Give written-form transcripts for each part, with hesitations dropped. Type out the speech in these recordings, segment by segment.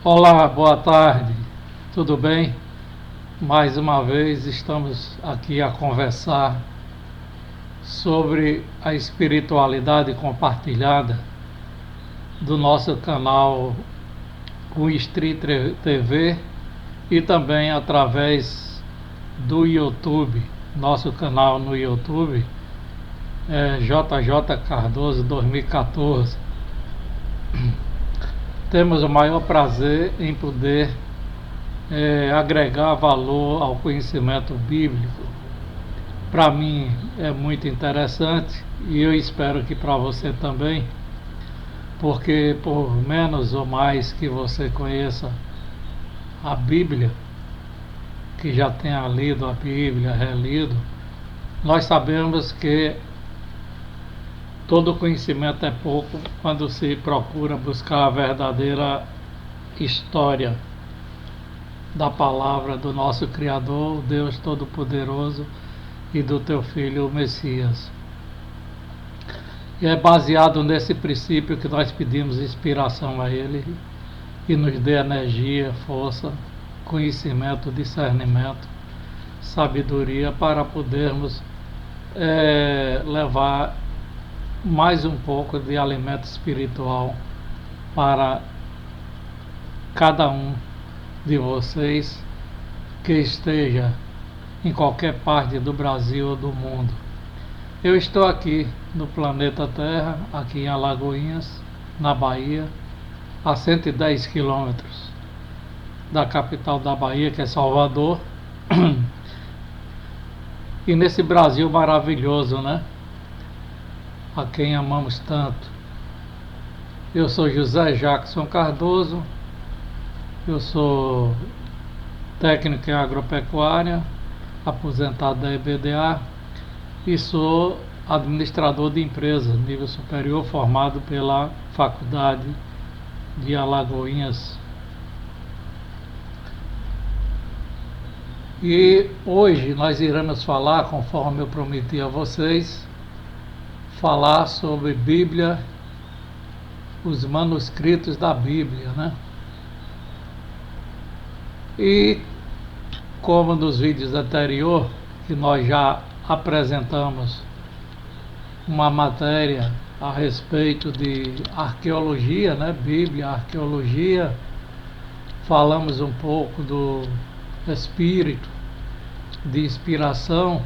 Olá, boa tarde, tudo bem? Mais uma vez estamos aqui a conversar sobre a espiritualidade compartilhada do nosso canal o Street TV e também através do YouTube, nosso canal no YouTube é JJ Cardoso 2014. Temos o maior prazer em poder agregar valor ao conhecimento bíblico. Para mim é muito interessante e eu espero que para você também, porque por menos ou mais que você conheça a Bíblia, que já tenha lido a Bíblia, relido, nós sabemos que todo conhecimento é pouco quando se procura buscar a verdadeira história da palavra do nosso Criador, Deus Todo-Poderoso, e do teu Filho, o Messias. E é baseado nesse princípio que nós pedimos inspiração a Ele e nos dê energia, força, conhecimento, discernimento, sabedoria para podermos levar mais um pouco de alimento espiritual para cada um de vocês que esteja em qualquer parte do Brasil ou do mundo. Eu estou aqui no planeta Terra, aqui em Alagoinhas, na Bahia, a 110 quilômetros da capital da Bahia, que é Salvador, e nesse Brasil maravilhoso, né? A quem amamos tanto. Eu sou José Jackson Cardoso, eu sou técnico em agropecuária, aposentado da EBDA e sou administrador de empresa, nível superior, formado pela Faculdade de Alagoinhas. E hoje nós iremos falar, conforme eu prometi a vocês, falar sobre Bíblia, os manuscritos da Bíblia, né? E como nos vídeos anteriores, que nós já apresentamos uma matéria a respeito de arqueologia, né? Bíblia, arqueologia, falamos um pouco do espírito de inspiração,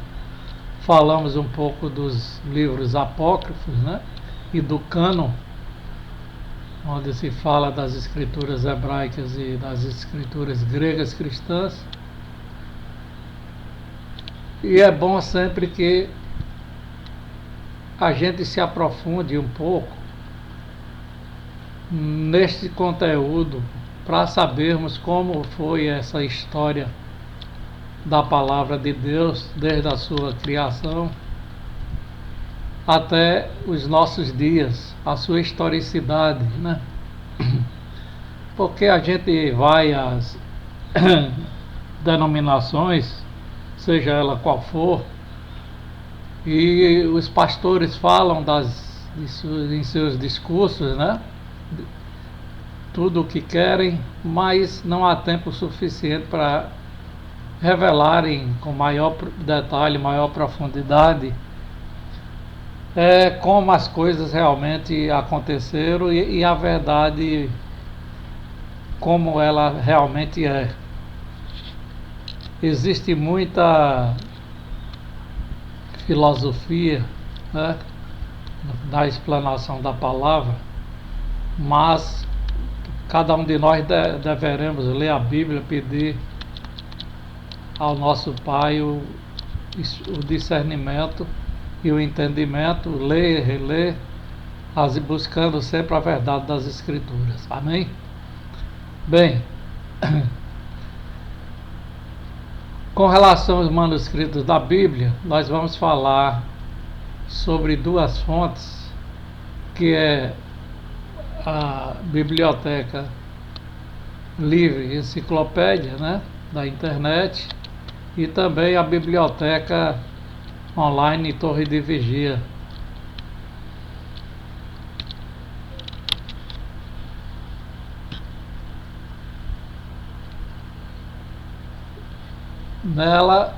falamos um pouco dos livros apócrifos, né? E do cânon, onde se fala das escrituras hebraicas e das escrituras gregas cristãs. E é bom sempre que a gente se aprofunde um pouco neste conteúdo para sabermos como foi essa história da palavra de Deus desde a sua criação até os nossos dias, a sua historicidade, né? Porque a gente vai às denominações, seja ela qual for, e os pastores falam em seus discursos, né? Tudo o que querem, mas não há tempo suficiente para revelarem com maior detalhe, maior profundidade como as coisas realmente aconteceram e a verdade como ela realmente é. Existe muita filosofia, né, na explanação da palavra, mas cada um de nós deveremos ler a Bíblia, pedir ao nosso Pai o discernimento e o entendimento, ler e reler, buscando sempre a verdade das Escrituras. Amém? Bem, com relação aos manuscritos da Bíblia, nós vamos falar sobre duas fontes, que é a Biblioteca Livre Enciclopédia, né, da internet, e também a Biblioteca Online Torre de Vigia. Nela,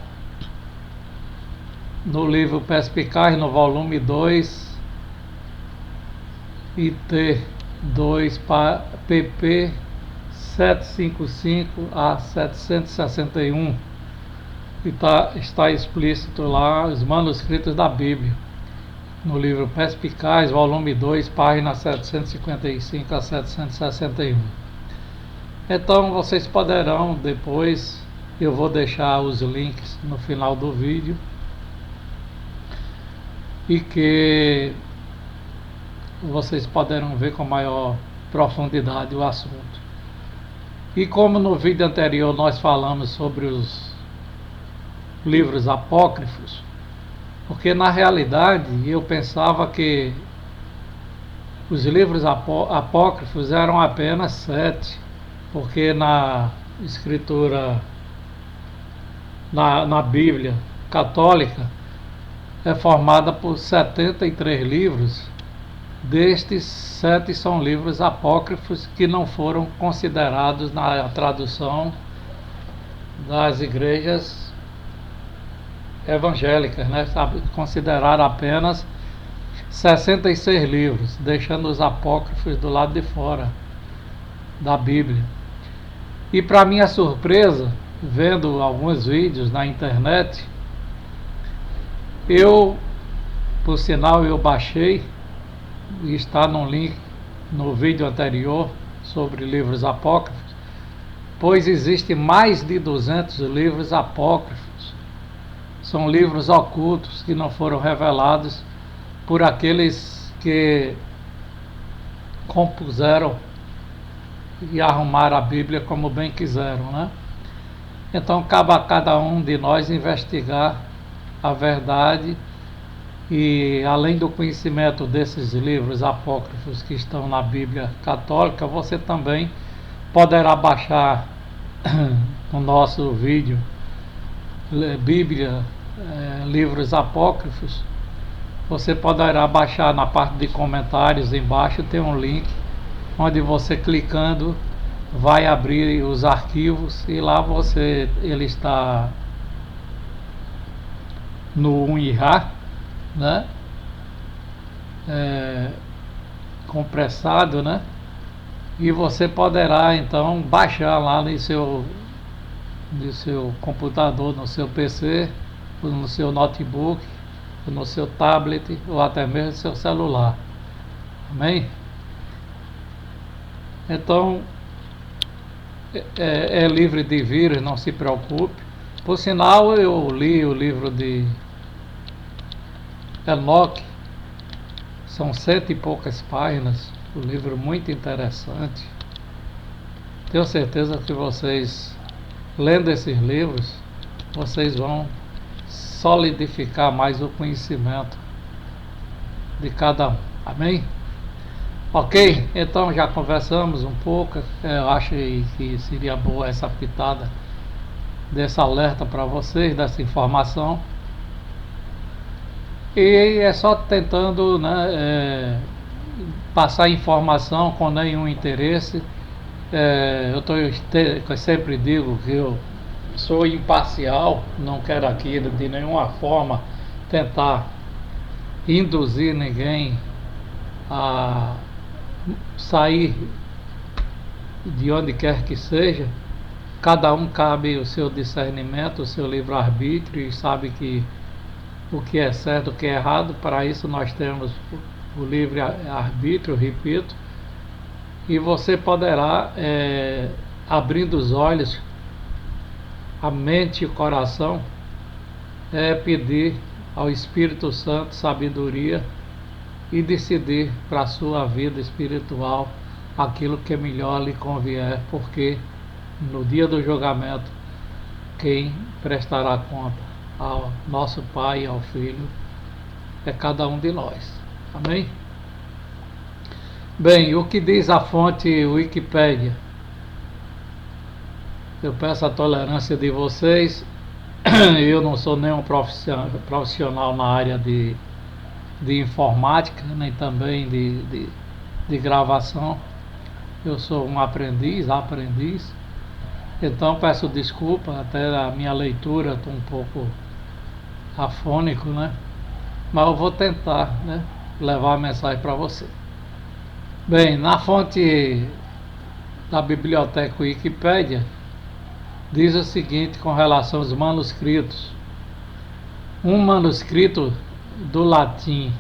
no livro Perspicaz, no volume 2, IT 2, PP 755 a 761, e está explícito lá os manuscritos da Bíblia. No livro Perspicaz, volume 2, página 755 a 761. Então vocês poderão depois, eu vou deixar os links no final do vídeo, e que vocês poderão ver com maior profundidade o assunto. E como no vídeo anterior nós falamos sobre os livros apócrifos, porque na realidade eu pensava que os livros apócrifos eram apenas 7, porque na escritura, na Bíblia católica, é formada por 73 livros. Destes, 7 são livros apócrifos que não foram considerados na tradução das igrejas evangélicas, né? Consideraram apenas 66 livros, deixando os apócrifos do lado de fora da Bíblia. E para minha surpresa, vendo alguns vídeos na internet, por sinal, eu baixei, e está no link no vídeo anterior sobre livros apócrifos, pois existe mais de 200 livros apócrifos. São livros ocultos que não foram revelados por aqueles que compuseram e arrumaram a Bíblia como bem quiseram, né? Então cabe a cada um de nós investigar a verdade, e além do conhecimento desses livros apócrifos que estão na Bíblia católica, você também poderá baixar no nosso vídeo Bíblia, livros apócrifos. Você poderá baixar na parte de comentários embaixo, tem um link onde você clicando vai abrir os arquivos, e lá ele está no UNIRA, né? Compressado, né? E você poderá então baixar lá no seu computador, no seu PC, no seu notebook, no seu tablet, ou até mesmo no seu celular. Amém? Então é livre de vírus, não se preocupe. Por sinal, eu li o livro de Enoque, são 100 e poucas páginas, um livro muito interessante. Tenho certeza que vocês, lendo esses livros, vocês vão solidificar mais o conhecimento de cada um. Amém? Ok? Então já conversamos um pouco. Eu acho que seria boa essa pitada desse alerta para vocês, dessa informação. E é só tentando, né, passar informação com nenhum interesse. Eu sempre digo que eu sou imparcial, não quero aqui de nenhuma forma tentar induzir ninguém a sair de onde quer que seja. Cada um cabe o seu discernimento, o seu livre-arbítrio, e sabe que o que é certo, o que é errado. Para isso nós temos o livre-arbítrio, repito, e você poderá, abrindo os olhos, a mente e o coração, pedir ao Espírito Santo sabedoria e decidir para a sua vida espiritual aquilo que melhor lhe convier, porque no dia do julgamento quem prestará conta ao nosso Pai e ao Filho é cada um de nós. Amém? Bem, o que diz a fonte Wikipédia? Eu peço a tolerância de vocês. Eu não sou nenhum profissional na área de informática, nem também de gravação. Eu sou um aprendiz, Então peço desculpa, até a minha leitura estou um pouco afônico, né? Mas eu vou tentar, né, levar a mensagem para você. Bem, na fonte da biblioteca Wikipédia, diz o seguinte com relação aos manuscritos. Um manuscrito do latim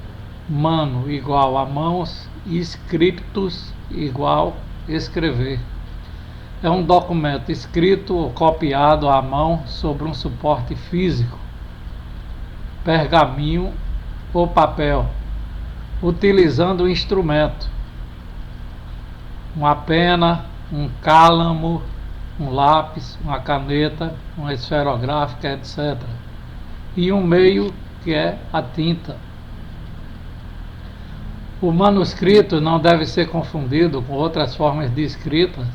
mano igual a mãos e scriptus igual escrever. É um documento escrito ou copiado à mão sobre um suporte físico, pergaminho ou papel, utilizando um instrumento, uma pena, um cálamo, um lápis, uma caneta, uma esferográfica, etc. E um meio que é a tinta. O manuscrito não deve ser confundido com outras formas de escrita,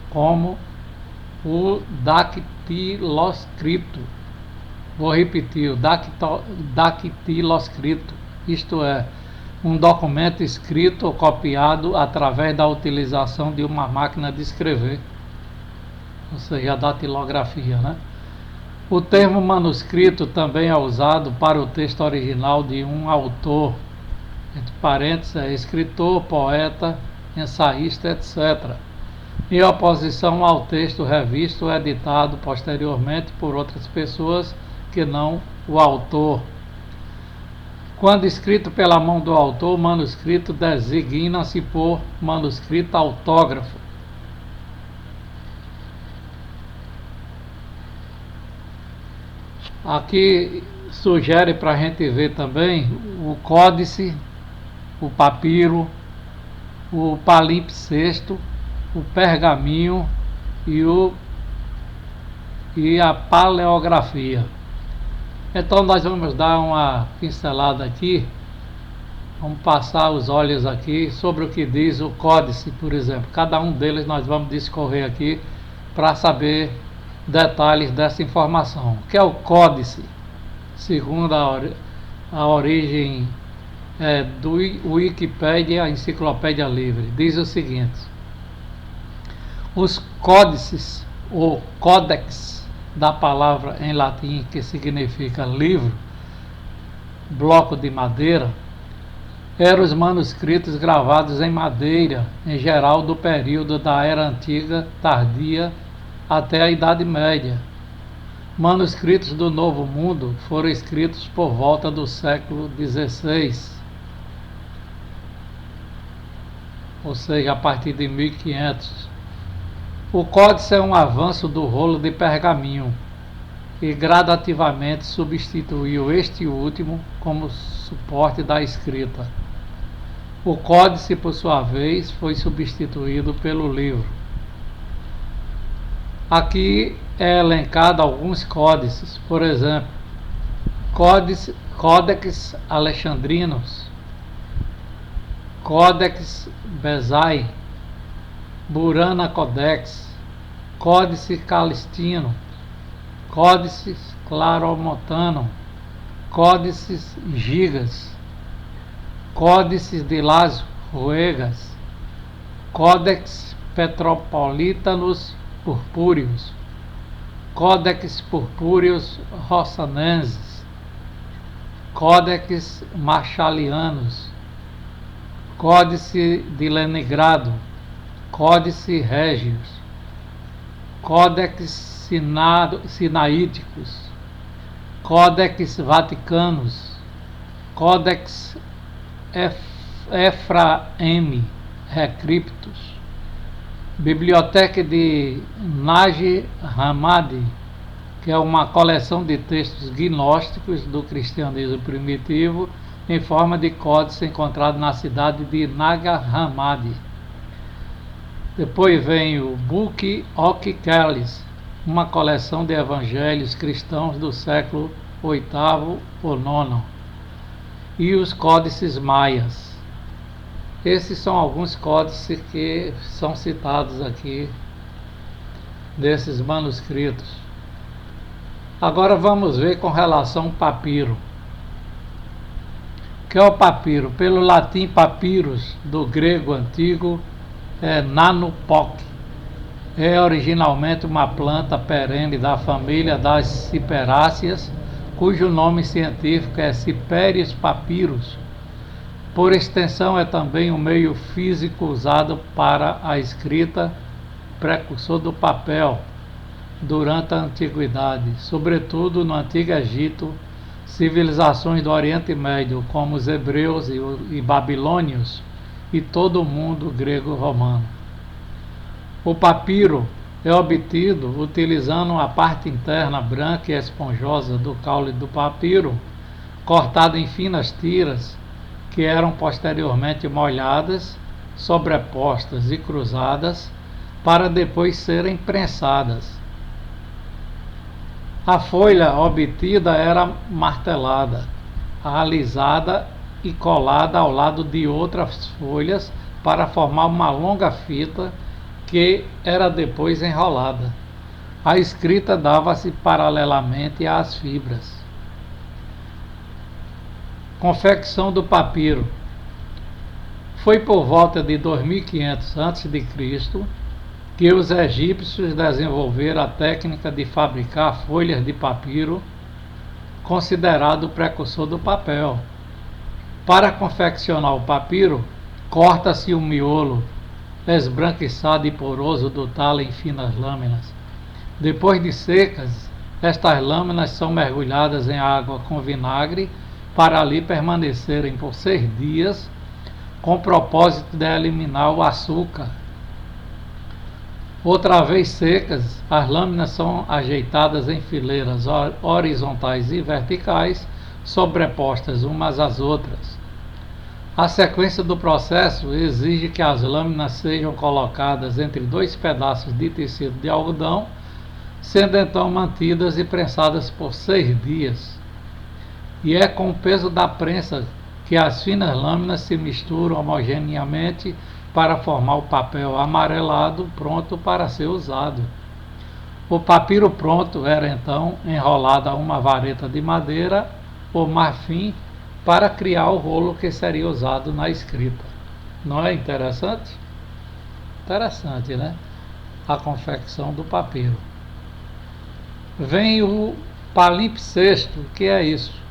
como o dactiloscrito. Vou repetir, o dactiloscrito, isto é, um documento escrito ou copiado através da utilização de uma máquina de escrever, ou seja, a datilografia, né? O termo manuscrito também é usado para o texto original de um autor, entre parênteses, escritor, poeta, ensaísta, etc., em oposição ao texto revisto ou editado posteriormente por outras pessoas que não o autor. Quando escrito pela mão do autor, o manuscrito designa-se por manuscrito autógrafo. Aqui sugere para a gente ver também o códice, o papiro, o palimpsesto, o pergaminho e a paleografia. Então nós vamos dar uma pincelada aqui, vamos passar os olhos aqui sobre o que diz o códice, por exemplo. Cada um deles nós vamos discorrer aqui para saber detalhes dessa informação. O que é o códice? Segundo a origem do Wikipédia, a Enciclopédia Livre, diz o seguinte: os códices ou códex, da palavra em latim que significa livro, bloco de madeira, eram os manuscritos gravados em madeira, em geral do período da Era Antiga tardia até a Idade Média. Manuscritos do Novo Mundo foram escritos por volta do século XVI, ou seja, a partir de 1500. O códice é um avanço do rolo de pergaminho e gradativamente substituiu este último como suporte da escrita. O códice, por sua vez, foi substituído pelo livro. Aqui é elencado alguns códices, por exemplo, Códex Alexandrinos, Códex Bezae, Burana Codex, Códice Calistino, Códice Claromontano, Códices Gigas, Códices de Las Ruegas, Códex Petropolitanos Purpúreos, Códex Purpúreos Rossanenses, Códex Marchalianos, Códice de Leningrado, Códice Régios, Códex Sinaíticos, Códex Vaticanos, Códex Efraemi Recriptus, Biblioteca de Nag Hammadi, que é uma coleção de textos gnósticos do cristianismo primitivo em forma de códice encontrado na cidade de Nag Hammadi. Depois vem o Book of Kelly, uma coleção de evangelhos cristãos do século VIII ou IX, e os códices maias. Esses são alguns códices que são citados aqui desses manuscritos. Agora vamos ver com relação ao papiro. O que é o papiro? Pelo latim papyrus, do grego antigo nanopok, É originalmente uma planta perene da família das ciperáceas, cujo nome científico é Cipérix papyrus. Por extensão, é também um meio físico usado para a escrita, precursor do papel, durante a antiguidade, sobretudo no Antigo Egito, civilizações do Oriente Médio, como os hebreus e babilônios, e todo o mundo grego-romano. O papiro é obtido utilizando a parte interna branca e esponjosa do caule do papiro, cortada em finas tiras, que eram posteriormente molhadas, sobrepostas e cruzadas, para depois serem prensadas. A folha obtida era martelada, alisada e colada ao lado de outras folhas para formar uma longa fita que era depois enrolada. A escrita dava-se paralelamente às fibras. Confecção do papiro. Foi por volta de 2500 a.C. que os egípcios desenvolveram a técnica de fabricar folhas de papiro, considerado o precursor do papel. Para confeccionar o papiro, corta-se o miolo esbranquiçado e poroso do talo em finas lâminas. Depois de secas, estas lâminas são mergulhadas em água com vinagre para ali permanecerem por 6 dias, com o propósito de eliminar o açúcar. Outra vez secas, as lâminas são ajeitadas em fileiras horizontais e verticais, sobrepostas umas às outras. A sequência do processo exige que as lâminas sejam colocadas entre 2 pedaços de tecido de algodão, sendo então mantidas e prensadas por 6 dias. E é com o peso da prensa que as finas lâminas se misturam homogeneamente para formar o papel amarelado pronto para ser usado. O papiro pronto era então enrolado a uma vareta de madeira ou marfim para criar o rolo que seria usado na escrita. Não é interessante? Interessante, né? A confecção do papiro. Vem o palimpsesto. O que é isso?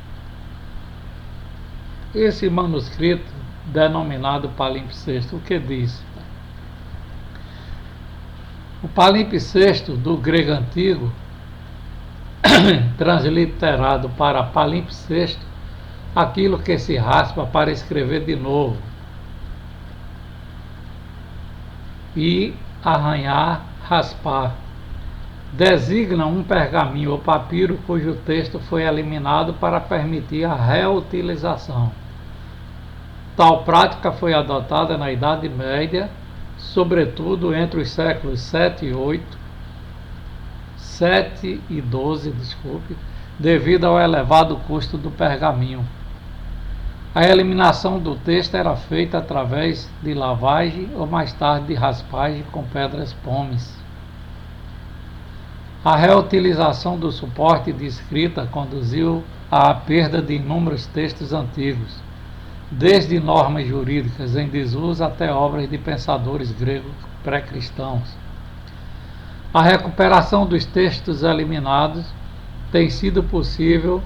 Esse manuscrito, denominado palimpsesto, o que diz? O palimpsesto do grego antigo, transliterado para palimpsesto, aquilo que se raspa para escrever de novo, e arranhar, raspar, designa um pergaminho ou papiro cujo texto foi eliminado para permitir a reutilização. Tal prática foi adotada na Idade Média, sobretudo entre os séculos 7 e 12, devido ao elevado custo do pergaminho. A eliminação do texto era feita através de lavagem ou mais tarde de raspagem com pedras pómeis. A reutilização do suporte de escrita conduziu à perda de inúmeros textos antigos, desde normas jurídicas em desuso até obras de pensadores gregos pré-cristãos. A recuperação dos textos eliminados tem sido possível,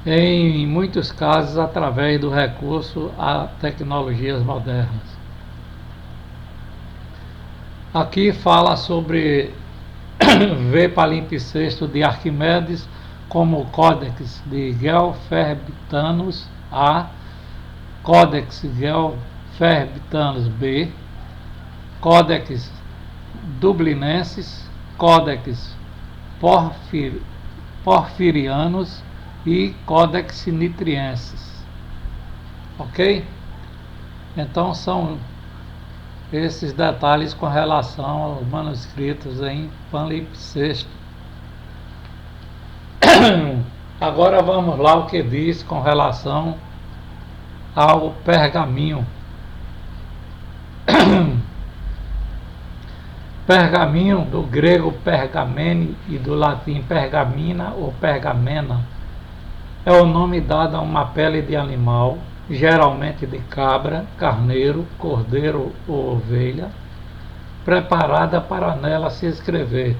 em muitos casos, através do recurso a tecnologias modernas. Aqui fala sobre V. palimpsesto de Arquimedes, como o Códex de Gelferbitanus A, Códex Gelferbitanus B, Códex Dublinensis, Códex Porfirianus e Códex Nitriensis. Ok? Então são esses detalhes com relação aos manuscritos em palimpsesto. Agora vamos lá o que diz com relação ao pergaminho. Pergaminho, do grego pergamene e do latim pergamina ou pergamena, é o nome dado a uma pele de animal, geralmente de cabra, carneiro, cordeiro ou ovelha, preparada para nela se escrever.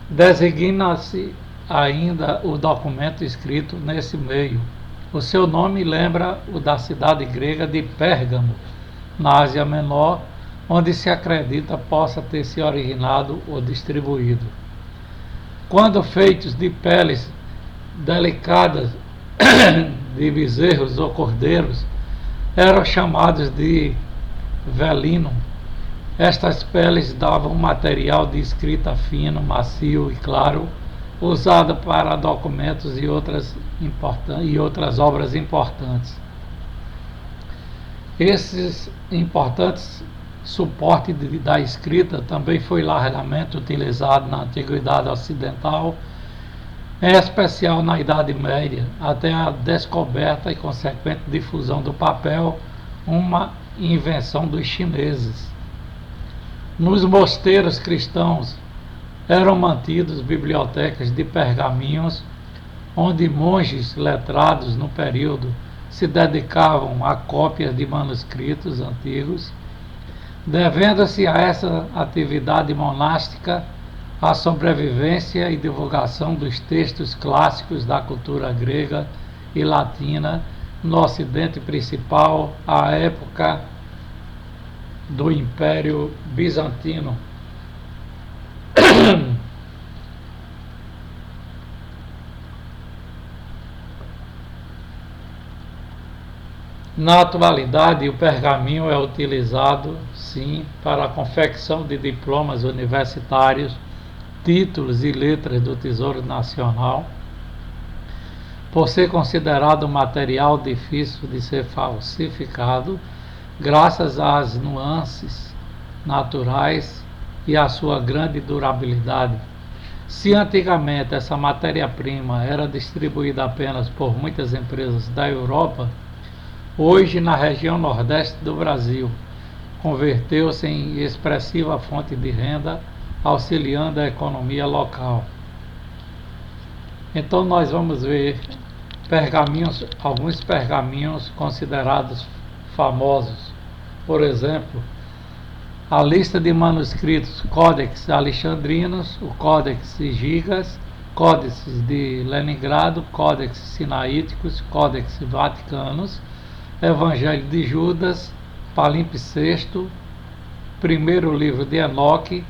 Designa-se ainda o documento escrito nesse meio. O seu nome lembra o da cidade grega de Pérgamo, na Ásia Menor, onde se acredita possa ter se originado ou distribuído. Quando feitos de peles delicadas de bezerros ou cordeiros, eram chamados de velino. Estas peles davam material de escrita fino, macio e claro, usado para documentos e outras obras importantes. Esses importantes suporte da escrita também foi largamente utilizado na Antiguidade Ocidental, em especial na Idade Média, até a descoberta e consequente difusão do papel, uma invenção dos chineses. Nos mosteiros cristãos eram mantidas bibliotecas de pergaminhos, onde monges letrados no período se dedicavam a cópias de manuscritos antigos, devendo-se a essa atividade monástica a sobrevivência e divulgação dos textos clássicos da cultura grega e latina no Ocidente principal, à época do Império Bizantino. Na atualidade, o pergaminho é utilizado, sim, para a confecção de diplomas universitários, títulos e letras do Tesouro Nacional, por ser considerado um material difícil de ser falsificado, graças às nuances naturais e à sua grande durabilidade. Se antigamente essa matéria-prima era distribuída apenas por muitas empresas da Europa, hoje na região nordeste do Brasil, converteu-se em expressiva fonte de renda, auxiliando a economia local. Então nós vamos ver pergaminhos, alguns pergaminhos considerados famosos. Por exemplo, a lista de manuscritos Códex Alexandrinos, o Códex Gigas, Códices de Leningrado, Códex Sinaíticos, Códex Vaticanos, Evangelho de Judas, Palimpsesto, primeiro livro de Enoque,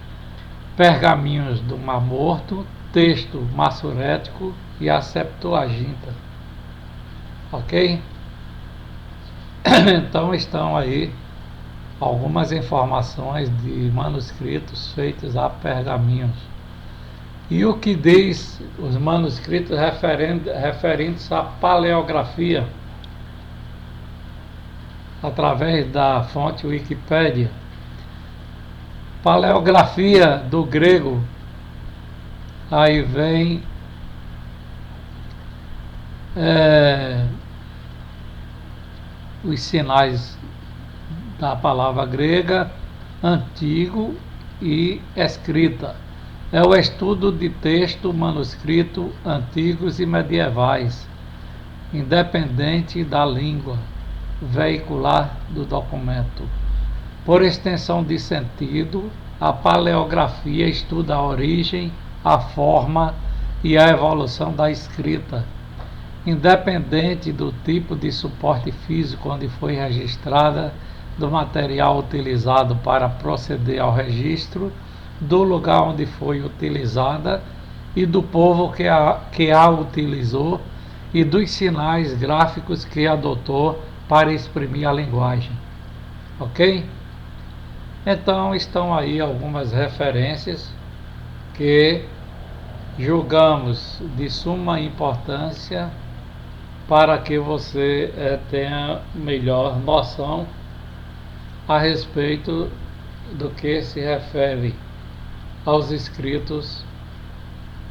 Pergaminhos do Mar Morto, Texto Massurético e a Septuaginta. Ok? Então estão aí algumas informações de manuscritos feitos a pergaminhos. E o que diz os manuscritos referentes à paleografia, através da fonte Wikipédia. Paleografia do grego, aí vem os sinais da palavra grega, antigo e escrita. É o estudo de texto, manuscrito, antigos e medievais, independente da língua veicular do documento. Por extensão de sentido, a paleografia estuda a origem, a forma e a evolução da escrita, independente do tipo de suporte físico onde foi registrada, do material utilizado para proceder ao registro, do lugar onde foi utilizada e do povo que a utilizou e dos sinais gráficos que adotou para exprimir a linguagem. Ok? Então estão aí algumas referências que julgamos de suma importância para que você tenha melhor noção a respeito do que se refere aos escritos,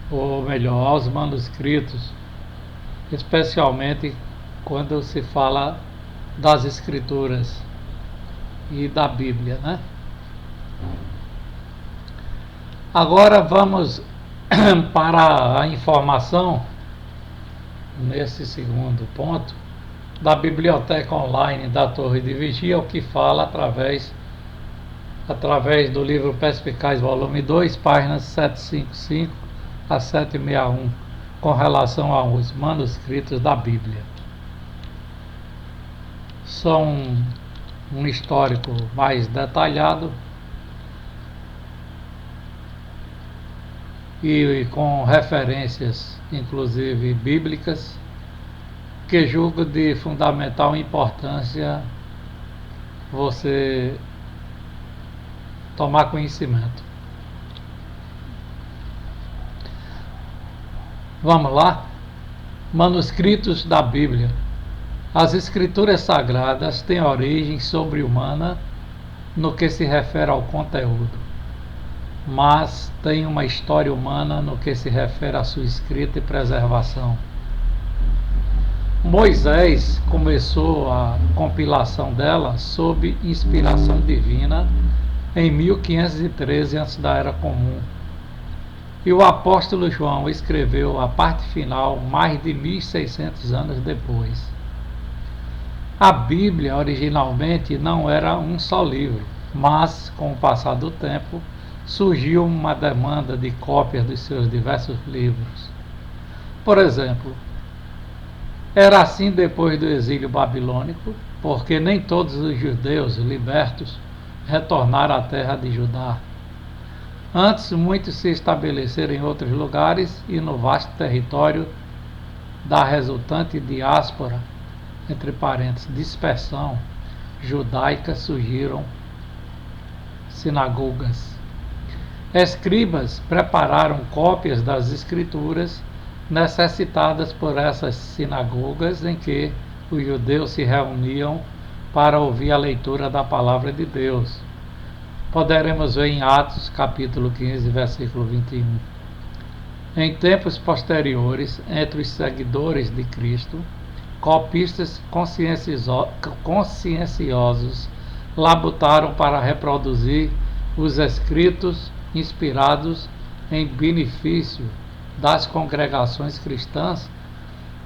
ou melhor, aos manuscritos, especialmente quando se fala das escrituras e da Bíblia, né? Agora vamos para a informação, nesse segundo ponto, da biblioteca online da Torre de Vigia, o que fala através através do livro Perspicaz, volume 2, páginas 755 a 761, com relação aos manuscritos da Bíblia. São um histórico mais detalhado e com referências, inclusive bíblicas, que julgo de fundamental importância você tomar conhecimento. Vamos lá? Manuscritos da Bíblia. As escrituras sagradas têm origem sobre-humana no que se refere ao conteúdo, mas têm uma história humana no que se refere à sua escrita e preservação. Moisés começou a compilação dela sob inspiração divina em 1513 antes da Era Comum. E o apóstolo João escreveu a parte final mais de 1600 anos depois. A Bíblia originalmente não era um só livro, mas com o passar do tempo surgiu uma demanda de cópias dos seus diversos livros. Por exemplo, era assim depois do exílio babilônico, porque nem todos os judeus libertos retornaram à terra de Judá. Antes, muitos se estabeleceram em outros lugares e no vasto território da resultante diáspora, entre parênteses, dispersão judaica, surgiram sinagogas. Escribas prepararam cópias das escrituras necessitadas por essas sinagogas em que os judeus se reuniam para ouvir a leitura da palavra de Deus. Poderemos ver em Atos capítulo 15, versículo 21. Em tempos posteriores, entre os seguidores de Cristo, copistas conscienciosos labutaram para reproduzir os escritos inspirados em benefício das congregações cristãs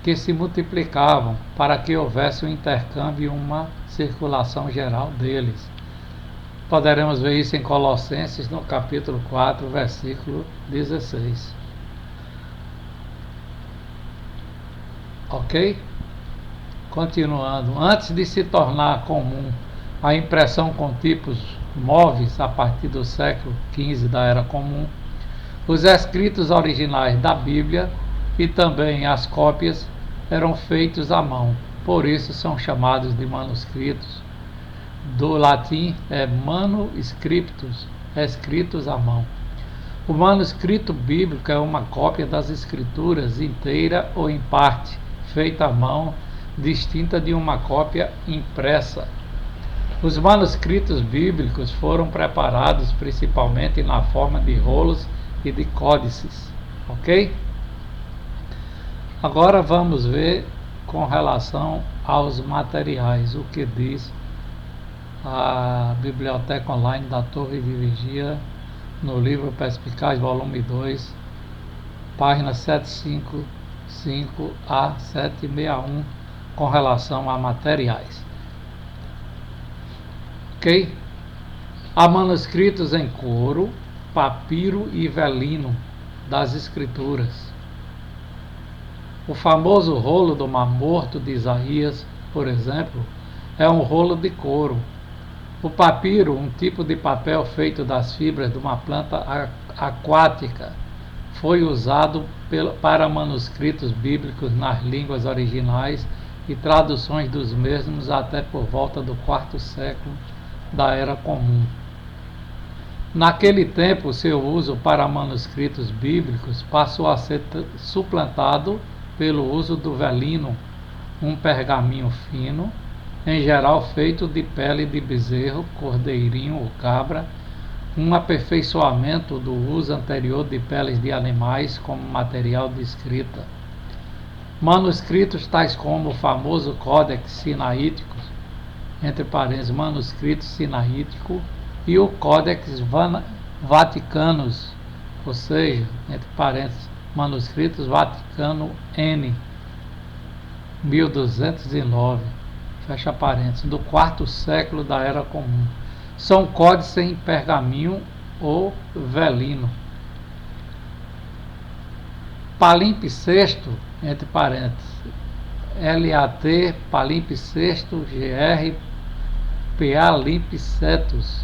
que se multiplicavam, para que houvesse um intercâmbio e uma circulação geral deles. Poderemos ver isso em Colossenses, no capítulo 4, versículo 16. Ok? Continuando. Antes de se tornar comum a impressão com tipos móveis a partir do século XV da Era Comum, os escritos originais da Bíblia e também as cópias eram feitos à mão, por isso são chamados de manuscritos. Do latim é manuscriptus, escritos à mão. O manuscrito bíblico é uma cópia das escrituras inteira ou em parte, feita à mão, distinta de uma cópia impressa. Os manuscritos bíblicos foram preparados principalmente na forma de rolos e de códices, ok? Agora vamos ver com relação aos materiais, o que diz a Biblioteca Online da Torre de Vigia no livro Perspicaz, volume 2, páginas 755 a 761, com relação a materiais. Ok? Há manuscritos em couro, papiro e velino das escrituras. O famoso rolo do Mar Morto de Isaías, por exemplo, é um rolo de couro. O papiro, um tipo de papel feito das fibras de uma planta aquática, foi usado para manuscritos bíblicos nas línguas originais e traduções dos mesmos até por volta do quarto século da Era Comum. Naquele tempo, seu uso para manuscritos bíblicos passou a ser suplantado pelo uso do velino, um pergaminho fino, em geral feito de pele de bezerro, cordeirinho ou cabra, um aperfeiçoamento do uso anterior de peles de animais como material de escrita. Manuscritos tais como o famoso Códex Sinaítico, entre parênteses, manuscrito sinaítico, e o Códex Vaticanus, ou seja, entre parênteses, manuscritos Vaticano N, 1209, fecha parênteses, do quarto século da Era Comum, São códices em pergaminho ou velino. Palimpsesto, entre parênteses, LAT, palimpsesto, GR, PA limpsetus,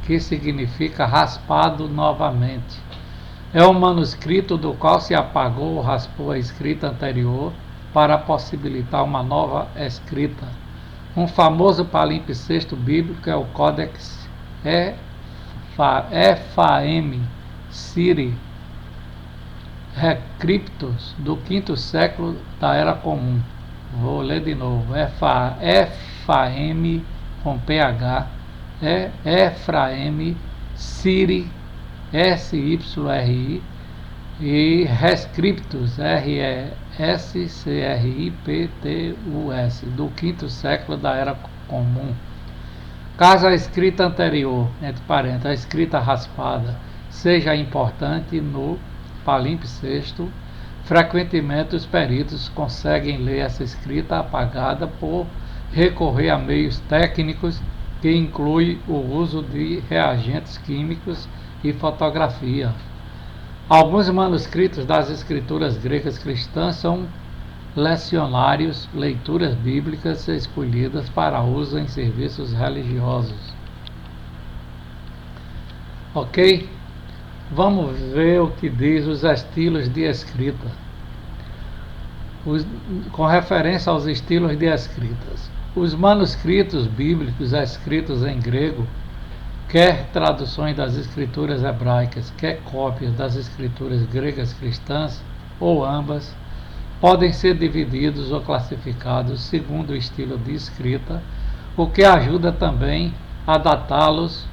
que significa raspado novamente. É um manuscrito do qual se apagou ou raspou a escrita anterior para possibilitar uma nova escrita. Um famoso palimpsesto bíblico é o Codex Ephaem Syri Recryptos, do 5º século da Era Comum. Vou ler de novo. Ephaem com PH, Ephaem Syri, SYRI, e Rescriptus, RESCRIPTUS, do 5º século da Era Comum. Caso a escrita anterior, entre parênteses, a escrita raspada, seja importante no palimpsesto, frequentemente os peritos conseguem ler essa escrita apagada por recorrer a meios técnicos que incluem o uso de reagentes químicos e fotografia. Alguns manuscritos das escrituras gregas cristãs são lecionários, leituras bíblicas escolhidas para uso em serviços religiosos. Ok? Vamos ver o que diz os estilos de escrita. Com referência aos estilos de escritas. Os manuscritos bíblicos escritos em grego, quer traduções das escrituras hebraicas, quer cópias das escrituras gregas cristãs, ou ambas, podem ser divididos ou classificados segundo o estilo de escrita, o que ajuda também a datá-los.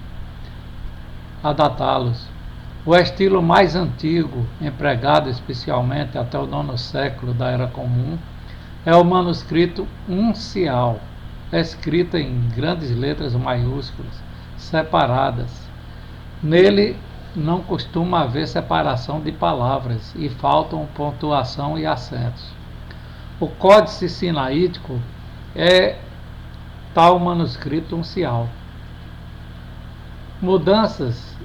O estilo mais antigo, empregado especialmente até o 9º século da Era Comum, é o manuscrito uncial, escrito em grandes letras maiúsculas, separadas. Nele não costuma haver separação de palavras e faltam pontuação e acentos. O Códice Sinaítico é tal manuscrito uncial. Mudanças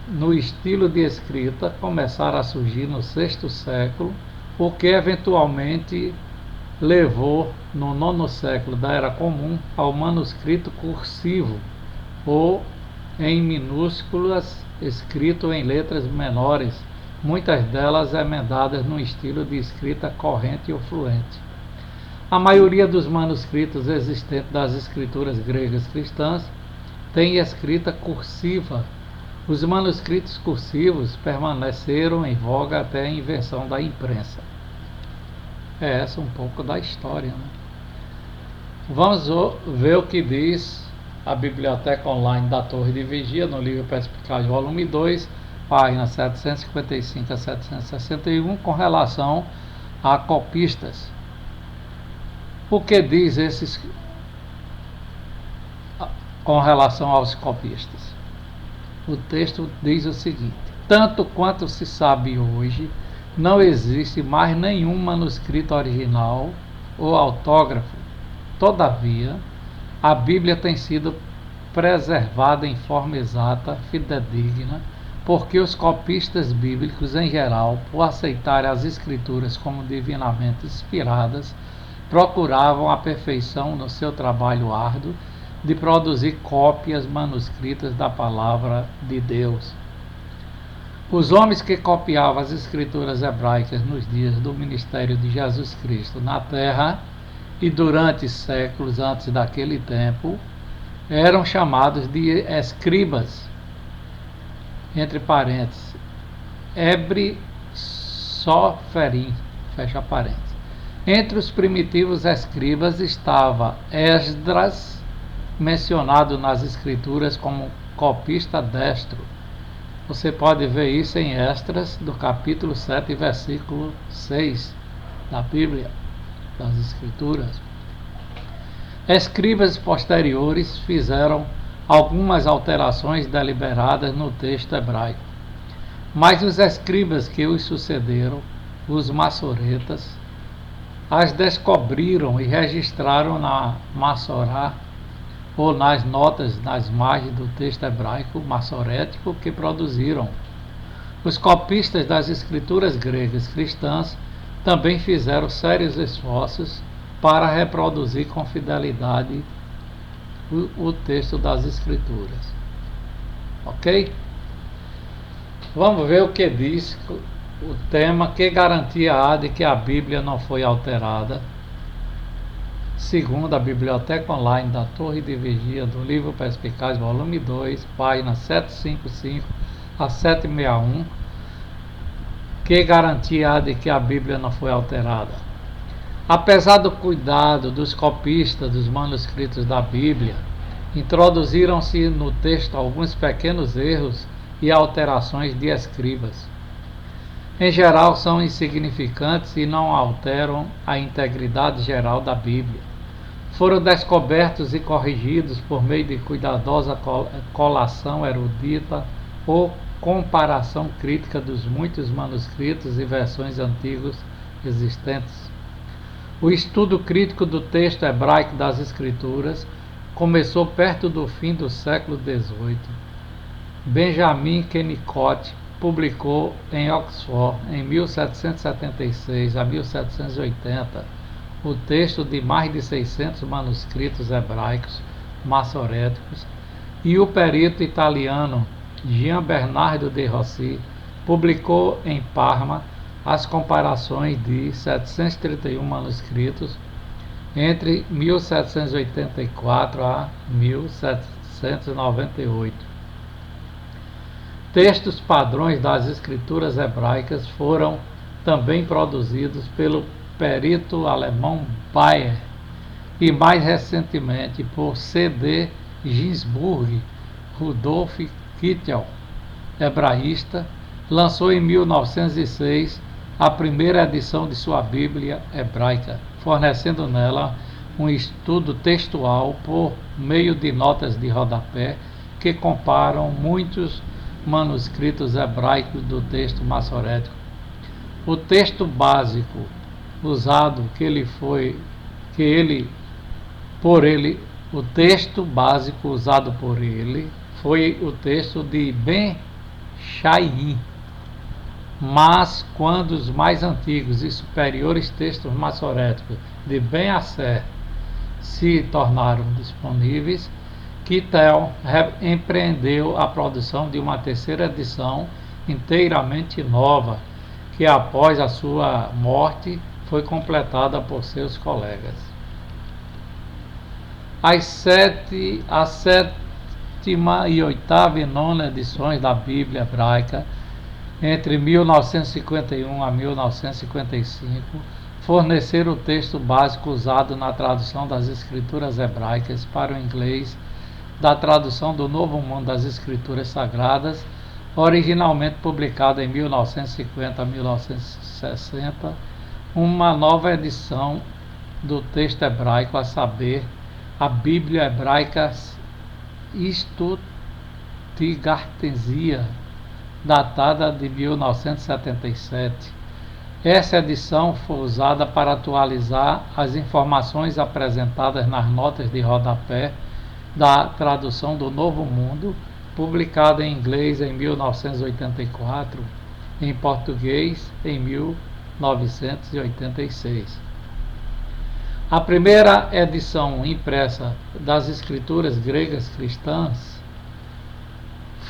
no estilo de escrita começaram a surgir no 6º século, o que eventualmente levou no 9º século da Era Comum ao manuscrito cursivo, ou em minúsculas, escrito em letras menores, muitas delas emendadas no estilo de escrita corrente ou fluente. A maioria dos manuscritos existentes das escrituras gregas cristãs tem escrita cursiva. Os manuscritos cursivos permaneceram em voga até a invenção da imprensa. É essa um pouco da história, né? Vamos ver o que diz a Biblioteca Online da Torre de Vigia, no livro Perspicaz, volume 2, páginas 755 a 761, com relação a copistas. O que diz esses com relação aos copistas? O texto diz o seguinte: tanto quanto se sabe hoje, não existe mais nenhum manuscrito original ou autógrafo. Todavia, a Bíblia tem sido preservada em forma exata, fidedigna, porque os copistas bíblicos em geral, por aceitarem as escrituras como divinamente inspiradas, procuravam a perfeição no seu trabalho árduo de produzir cópias manuscritas da palavra de Deus. Os homens que copiavam as escrituras hebraicas nos dias do ministério de Jesus Cristo na terra e durante séculos antes daquele tempo eram chamados de escribas, entre parênteses, Ebri-Soferim, fecha parênteses. Entre os primitivos escribas estava Esdras, mencionado nas escrituras como copista destro. Você pode ver isso em Esdras, do capítulo 7, versículo 6 da Bíblia, das escrituras. Escribas posteriores fizeram algumas alterações deliberadas no texto hebraico, mas os escribas que os sucederam, os massoretas, as descobriram e registraram na Massorá, ou nas notas nas margens do texto hebraico massorético que produziram. Os copistas das escrituras gregas cristãs também fizeram sérios esforços para reproduzir com fidelidade o texto das escrituras. Ok? Vamos ver o que diz o tema: que garantia há de que a Bíblia não foi alterada? Segundo a Biblioteca Online da Torre de Vigia do Livro Perspicaz, volume 2, páginas 755 a 761, que garantia há de que a Bíblia não foi alterada? Apesar do cuidado dos copistas dos manuscritos da Bíblia, introduziram-se no texto alguns pequenos erros e alterações de escribas. Em geral, são insignificantes e não alteram a integridade geral da Bíblia. Foram descobertos e corrigidos por meio de cuidadosa colação erudita ou comparação crítica dos muitos manuscritos e versões antigos existentes. O estudo crítico do texto hebraico das Escrituras começou perto do fim do século XVIII. Benjamin Kennicott publicou em Oxford, em 1776 a 1780, o texto de mais de 600 manuscritos hebraicos massoréticos, e o perito italiano Gian Bernardo de Rossi publicou em Parma as comparações de 731 manuscritos entre 1784 a 1798. Textos padrões das escrituras hebraicas foram também produzidos pelo perito alemão Bayer e mais recentemente por C.D. Ginsburg. Rudolf Kittel, hebraísta, lançou em 1906 a primeira edição de sua Bíblia hebraica, fornecendo nela um estudo textual por meio de notas de rodapé que comparam muitos manuscritos hebraicos do texto massorético. O texto básico usado foi o texto de Ben Shaim, mas quando os mais antigos e superiores textos massoréticos de Ben Asser se tornaram disponíveis, Kittel empreendeu a produção de uma terceira edição inteiramente nova, que após a sua morte foi completada por seus colegas. A sétima e oitava e nona edições da Bíblia hebraica, entre 1951 a 1955, forneceram o texto básico usado na tradução das escrituras hebraicas para o inglês da tradução do Novo Mundo das Escrituras Sagradas, originalmente publicada em 1950 a 1960, uma nova edição do texto hebraico, a saber, a Bíblia Hebraica Stuttgartensia, datada de 1977. Essa edição foi usada para atualizar as informações apresentadas nas notas de rodapé da tradução do Novo Mundo, publicada em inglês em 1984, em português em 1986. A primeira edição impressa das escrituras gregas cristãs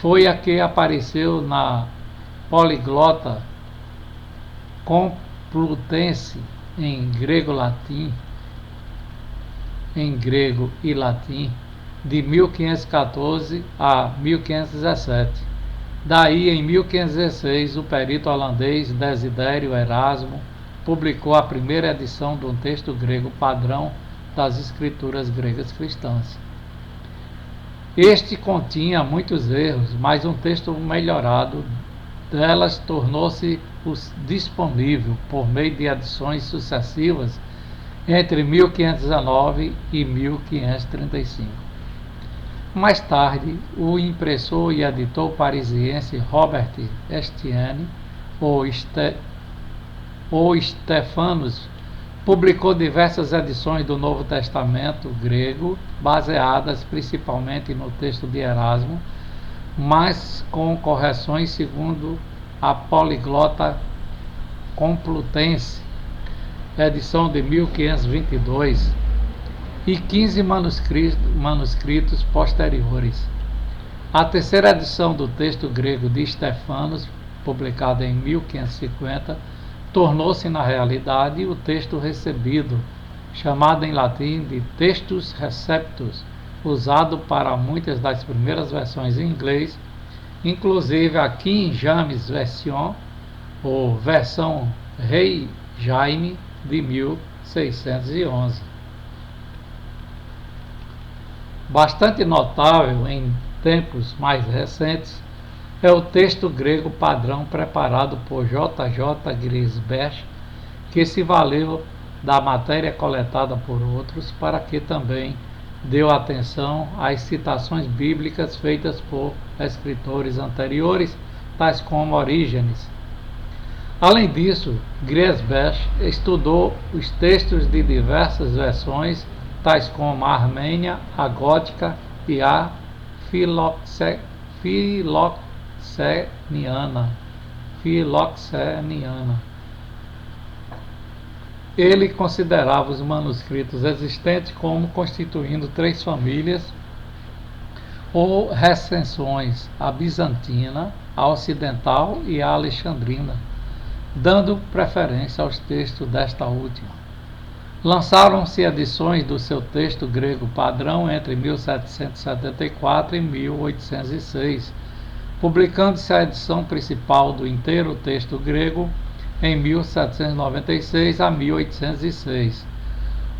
foi a que apareceu na Poliglota Complutense em grego e latim, de 1514 a 1517. Daí, em 1516, o perito holandês Desidério Erasmo publicou a primeira edição de um texto grego padrão das escrituras gregas cristãs. Este continha muitos erros, mas um texto melhorado delas tornou-se disponível por meio de edições sucessivas entre 1519 e 1535. Mais tarde, o impressor e editor parisiense Robert Estienne, ou Stephanus Publicou diversas edições do Novo Testamento grego, baseadas principalmente no texto de Erasmo, mas com correções segundo a Poliglota Complutense, edição de 1522, e 15 manuscritos posteriores. A terceira edição do texto grego de Stefanos, publicada em 1550, tornou-se na realidade o texto recebido, chamado em latim de Textus Receptus, usado para muitas das primeiras versões em inglês, inclusive a King James Version, ou versão Rei Jaime, de 1611. Bastante notável em tempos mais recentes é o texto grego padrão preparado por J.J. Griesbach, que se valeu da matéria coletada por outros para que também deu atenção às citações bíblicas feitas por escritores anteriores, tais como Orígenes. Além disso, Griesbach estudou os textos de diversas versões, tais como a armênia, a gótica e a filoxeniana. Ele considerava os manuscritos existentes como constituindo três famílias ou recensões: a bizantina, a ocidental e a alexandrina, dando preferência aos textos desta última. Lançaram-se edições do seu texto grego padrão entre 1774 e 1806, publicando-se a edição principal do inteiro texto grego em 1796 a 1806.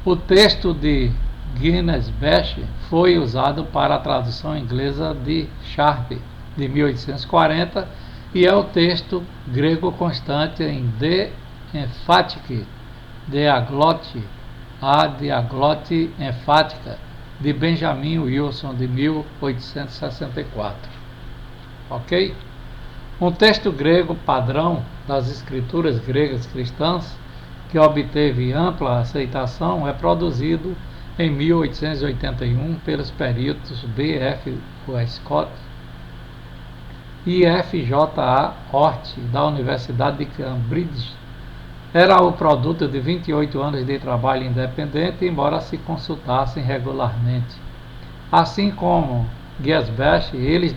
O texto de Griesbach foi usado para a tradução inglesa de Sharp, de 1840, e é o texto grego constante em De Emphatic, a diaglote enfática, de Benjamin Wilson, de 1864. Ok? Um texto grego padrão das escrituras gregas cristãs, que obteve ampla aceitação, é produzido em 1881 pelos peritos B. F. Westcott e F. J. A. Hort, da Universidade de Cambridge. Era o produto de 28 anos de trabalho independente, embora se consultassem regularmente. Assim como Griesbach, eles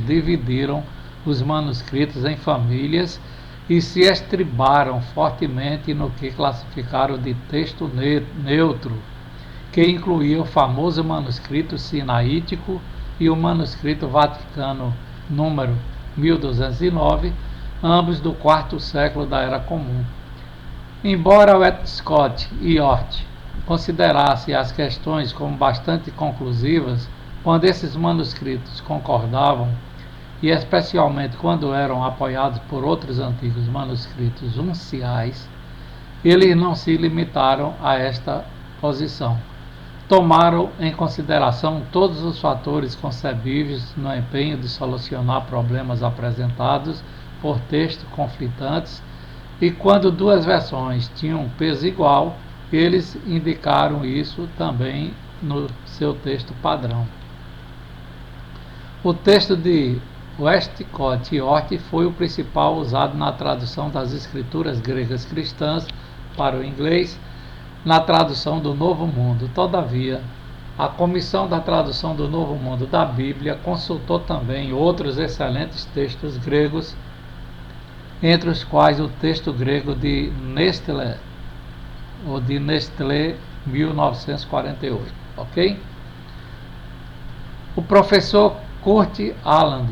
dividiram os manuscritos em famílias e se estribaram fortemente no que classificaram de texto neutro, que incluía o famoso manuscrito sinaítico e o manuscrito vaticano número 1209, ambos do quarto século da Era Comum. Embora Westcott e Hort considerassem as questões como bastante conclusivas, quando esses manuscritos concordavam, e especialmente quando eram apoiados por outros antigos manuscritos unciais, eles não se limitaram a esta posição. Tomaram em consideração todos os fatores concebíveis no empenho de solucionar problemas apresentados por textos conflitantes, e quando duas versões tinham um peso igual, eles indicaram isso também no seu texto padrão. O texto de Westcott e Hort foi o principal usado na tradução das escrituras gregas cristãs para o inglês, na tradução do Novo Mundo. Todavia, a Comissão da Tradução do Novo Mundo da Bíblia consultou também outros excelentes textos gregos, entre os quais o texto grego de Nestlé, 1948, ok? O professor Kurt Aland,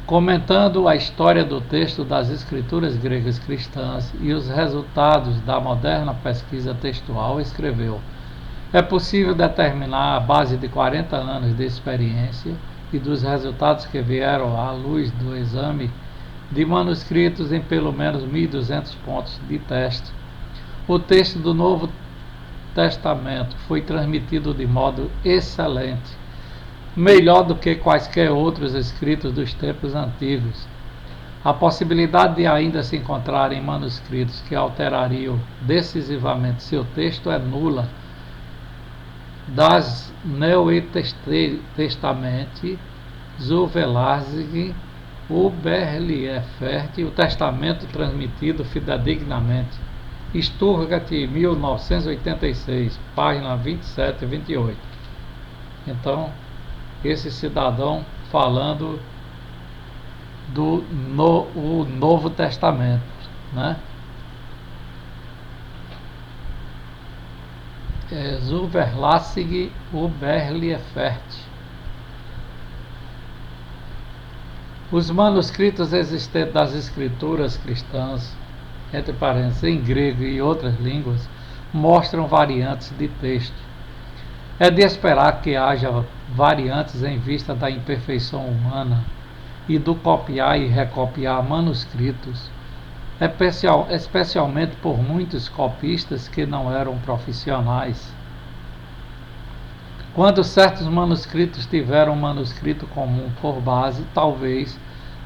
comentando a história do texto das escrituras gregas cristãs e os resultados da moderna pesquisa textual, escreveu: é possível determinar, à base de 40 anos de experiência e dos resultados que vieram à luz do exame de manuscritos em pelo menos 1.200 pontos de teste. O texto do Novo Testamento foi transmitido de modo excelente, melhor do que quaisquer outros escritos dos tempos antigos. A possibilidade de ainda se encontrarem manuscritos que alterariam decisivamente seu texto é nula. Das Neue Testament, Zuverlässig, Überliefert, o Testamento transmitido fidedignamente. Sturgat, 1986, página 27 e 28. Então, esse cidadão falando do Novo Testamento, né? Zuverlässig, Überliefert. Os manuscritos existentes das escrituras cristãs, entre parênteses, em grego e outras línguas, mostram variantes de texto. É de esperar que haja variantes em vista da imperfeição humana e do copiar e recopiar manuscritos, especialmente por muitos copistas que não eram profissionais. Quando certos manuscritos tiveram um manuscrito comum por base, talvez,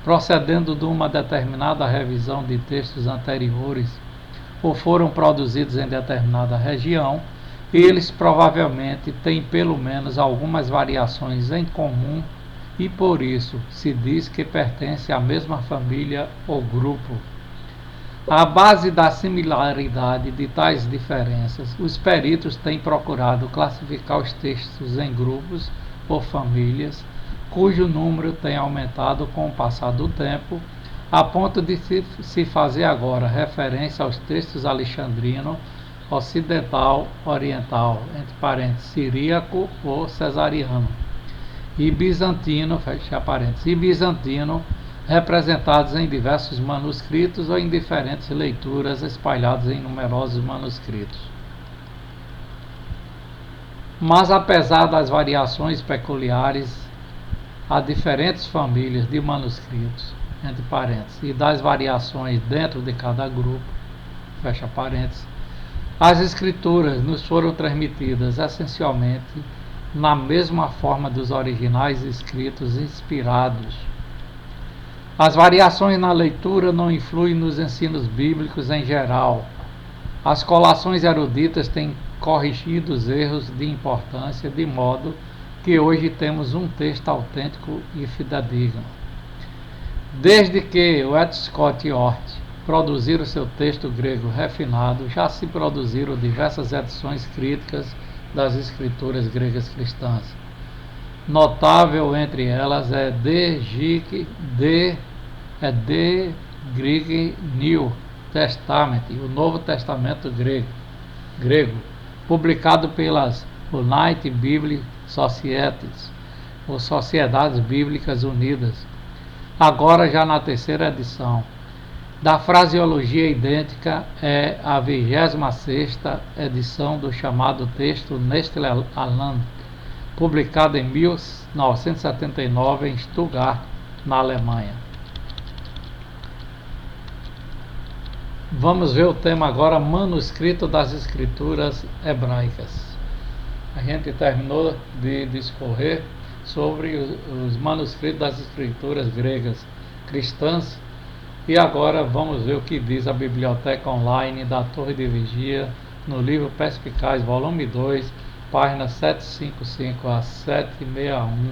procedendo de uma determinada revisão de textos anteriores, ou foram produzidos em determinada região, eles provavelmente têm pelo menos algumas variações em comum e por isso se diz que pertencem à mesma família ou grupo. À base da similaridade de tais diferenças, os peritos têm procurado classificar os textos em grupos ou famílias, cujo número tem aumentado com o passar do tempo, a ponto de se fazer agora referência aos textos alexandrino, ocidental, oriental, entre parênteses, siríaco ou cesariano, e bizantino, fecha parênteses, e bizantino, representados em diversos manuscritos ou em diferentes leituras espalhados em numerosos manuscritos. Mas apesar das variações peculiares, há diferentes famílias de manuscritos, entre parênteses, e das variações dentro de cada grupo, fecha parênteses, as escrituras nos foram transmitidas essencialmente na mesma forma dos originais escritos inspirados. As variações na leitura não influem nos ensinos bíblicos em geral. As colações eruditas têm corrigido os erros de importância, de modo que hoje temos um texto autêntico e fidedigno. Desde que Scott e Hort produziram seu texto grego refinado, já se produziram diversas edições críticas das escrituras gregas cristãs. Notável entre elas é The Greek New Testament, o Novo Testamento grego, publicado pelas United Biblical Societies, ou Sociedades Bíblicas Unidas, agora já na terceira edição. Da fraseologia idêntica é a 26ª edição do chamado texto Nestle Aland, publicado em 1979 em Stuttgart, na Alemanha. Vamos ver o tema agora, manuscrito das escrituras hebraicas. A gente terminou de discorrer sobre os manuscritos das escrituras gregas cristãs e agora vamos ver o que diz a Biblioteca Online da Torre de Vigia no livro Perspicaz, volume 2, páginas 755 a 761,